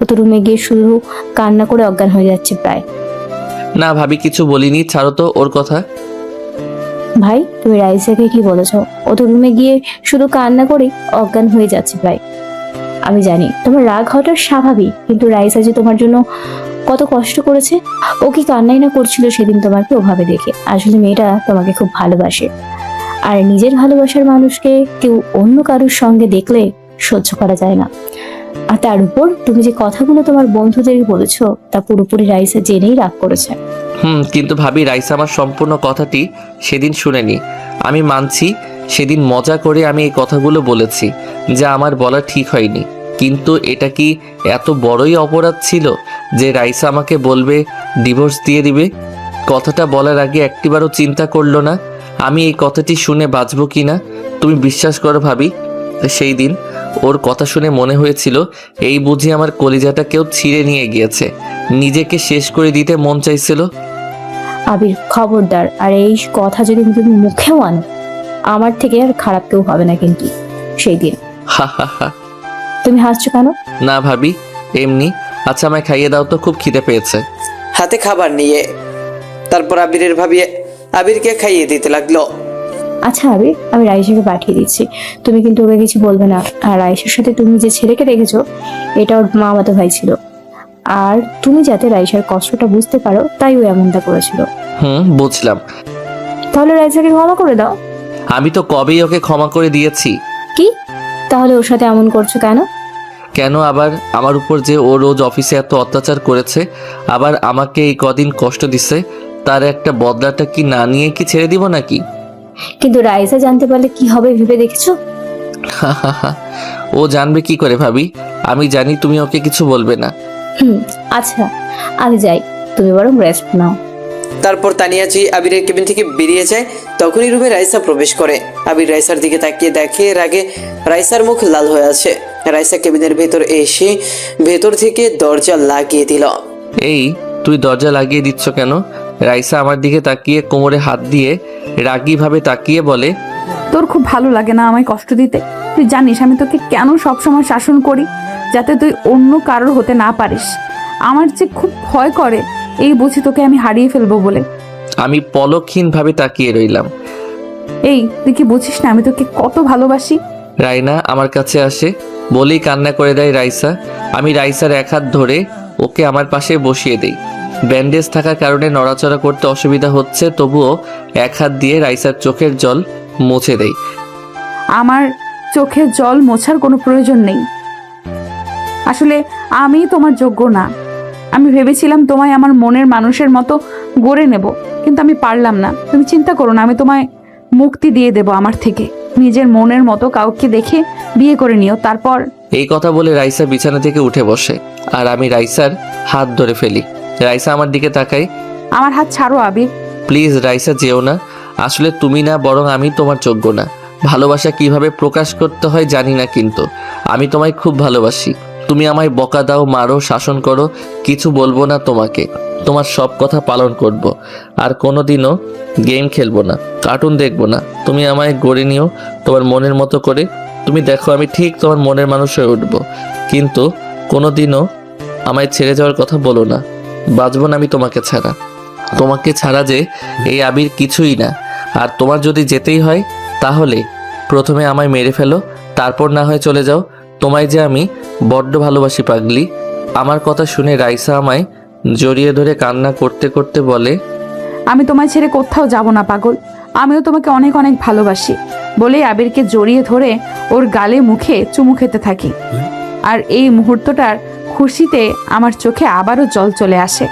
ও তো রুমে গিয়ে শুধু কান্না করে অজ্ঞান হয়ে যাচ্ছে প্রায়।
না ভাবি, কিছু বলিনি, ছাড়ো তো ওর কথা।
ভাই, তুমি রাইসাকে কি বলেছো? ও তো রুমে গিয়ে শুধু কান্না করে অজ্ঞান হয়ে যাচ্ছে প্রায়। আমি জানি তোমার রাগ হওয়াটা স্বাভাবিক, কিন্তু রাইসা যে তোমার জন্য কত কষ্ট করেছে। ও কি কান্নাই না করছিল সেদিন তোমাকে ওভাবে দেখে? আসলে মেয়েটা তোমাকে খুব ভালোবাসে, আর নিজের ভালোবাসার মানুষকে কেউ অন্য কারোর সঙ্গে দেখলে সহ্য করা যায় না। আর তার উপর তুমি যে কথাগুলো তোমার বন্ধুদের বলেছো তা পুরোপুরি রাইসা জেনেই রাগ করেছে।
কিন্তু ভাবি রাইসা আমার সম্পূর্ণ কথাটি সেদিন শুনেনি। আমি মানছি সেদিন মজা করে আমি এই কথাগুলো বলেছি, যা আমার বলা ঠিক হয়নি। কিন্তু এটা কি এত বড়ই অপরাধ ছিল যে রাইসা আমাকে বলবে ডিভোর্স দিয়ে দিবে? কথাটা বলার আগে একটিবারও চিন্তা করলো না আমি এই কথাটি শুনে বাঁচবো কি না। তুমি বিশ্বাস করো ভাবি, সেই দিন ওর কথা শুনে মনে হয়েছিল এই বুঝি আমার কলিজাটা কেউ ছিঁড়ে নিয়ে গিয়েছে, নিজেকে শেষ করে দিতে মন চাইছিল।
আবির খবরদার, আর এই কথা যদি তুমি মুখেও আনো, আমার থেকে আর খারাপ কেউ হবে না কিন্তু সেই দিন।
হা হা হা।
তুমি হাসছো কেন?
না ভাবি, এমনি। আচ্ছা আমায় খাইয়ে দাও তো, খুব খিদে পেয়েছে।
হাতে খাবার নিয়ে তারপর আবিরের ভাবি আবিরকে খাইয়ে দিতে লাগলো।
আচ্ছা আবির, আমি রাইসাকে পাঠিয়ে দিচ্ছি, তুমি কিন্তু ওকে কিছু বলবে না। আর রাইসার সাথে তুমি যে ছেলেকে দেখেছো, এটা ওর মামাতো ভাই ছিল। আর তুমি যাতে রাইসার কষ্টটা বুঝতে পারো তাই ও এমনটা করেছিল।
বুঝলাম।
তাহলে রাইসাকে ক্ষমা করে দাও।
আমি তো কবেই ওকে ক্ষমা করে দিয়েছি।
কি? তাহলে ওর সাথে এমন করছো কেন?
কেন আবার? আমার উপর যে ও রোজ অফিসে এত অত্যাচার করেছে, আবার আমাকে এই কদিন কষ্ট দিছে, তার একটা বদলাটা কি না নিয়ে কি ছেড়ে দিব নাকি?
কিন্তু রাইসা জানতে পারলে কি হবে ভেবে দেখেছো?
ও জানবে কি করে ভাবি? আমি জানি তুমি ওকে কিছু বলবে না।
আচ্ছা আমি যাই, তুমি বরং রেস্ট নাও।
তারপর তানিয়াজি আবিরের কেবিন থেকে বেরিয়ে যায়। তখনই রুমে রাইসা প্রবেশ করে। আবির রাইসার দিকে তাকিয়ে দেখে এর আগে রাইসার মুখ লাল হয়ে আছে। রাইসা কেবিনের ভেতর এসে ভেতর থেকে দরজা লাগিয়ে দিল।
এই তুই দরজা লাগিয়ে দিচ্ছ কেন? রাইসা আমার দিকে তাকিয়ে কোমরে হাত দিয়ে রাগীভাবে তাকিয়ে বলে,
তোর খুব ভালো লাগে না আমায় কষ্ট দিতে? তুই জানিস আমি তোকে কেন সবসময় শাসন করি, যাতে তুই অন্য কারোর হতে না পারিস। আমার যে খুব ভয় করে এই বুঝি তোকে আমি হারিয়ে ফেলবো বলে।
আমি পলকহীনভাবে তাকিয়ে রইলাম।
এই তুই কি বুঝিস না আমি তোকে কত ভালোবাসি?
রাইনা আমার কাছে আসে, বলেই কান্না করে দেয় রাইসা। আমি রাইসার এক হাত ধরে ওকে আমার পাশে বসিয়ে দেই। ব্যান্ডেজ থাকার কারণে নড়াচড়া করতে অসুবিধা হচ্ছে, তবুও এক হাত দিয়ে রাইসার চোখের জল মুছে দেই।
আমার চোখের জল মোছার কোনো প্রয়োজন নেই। আসলে আমি তোমার যোগ্য না। আমি ভেবেছিলাম তোমায় আমার মনের মানুষের মতো গড়ে নেব, কিন্তু আমি পারলাম না। তুমি চিন্তা করো না, আমি তোমায় মুক্তি দিয়ে দেব আমার থেকে। নিজের মনের মতো কাউকে দেখে বিয়ে করে নিও, তারপর।
এই কথা বলে রাইসা বিছানা থেকে উঠে বসে, আর আমি রাইসার হাত ধরে ফেলি। রাইসা আমার দিকে তাকাই।
আমার হাত ছাড়ো আবির।
প্লিজ রাইসা, যেও না। আসলে তুমি না, বরং আমি তোমার যোগ্য না। ভালোবাসা কিভাবে প্রকাশ করতে হয় জানি না, কিন্তু আমি তোমায় খুব ভালোবাসি। তুমি আমায় বকা দাও, মারো, শাসন করো, কিছু বলবো না তোমাকে। তোমার সব কথা পালন করব। আর কোনোদিনও গেম খেলবো না, কার্টুন দেখবো না। তুমি আমায় গড়ে নিও তোমার মনের মতো করে। তুমি দেখো আমি ঠিক তোমার মনের মানুষ হয়ে উঠবো, কিন্তু কোনোদিনও আমায় ছেড়ে যাওয়ার কথা বলো না। বাঁচবো না আমি তোমাকে ছাড়া। তোমাকে ছাড়া যে এই আবির কিছুই না। আর তোমার যদি যেতেই হয় তাহলে প্রথমে আমায় মেরে ফেলো, তারপর না হয় চলে যাও। তোমায় যে আমি বড্ড ভালোবাসি পাগলি। আমার কথা শুনে রাইসা আমায় জড়িয়ে ধরে কান্না করতে করতে বলে,
আমি তোমায় ছেড়ে কোথাও যাব না পাগল। আমিও তোমাকে অনেক অনেক ভালোবাসি। বলে আবিরকে জড়িয়ে ধরে ওর গালে মুখে চুমু খেতে থাকি। আর এই মুহূর্তটার খুশিতে আমার চোখে আবারও জল চলে আসে।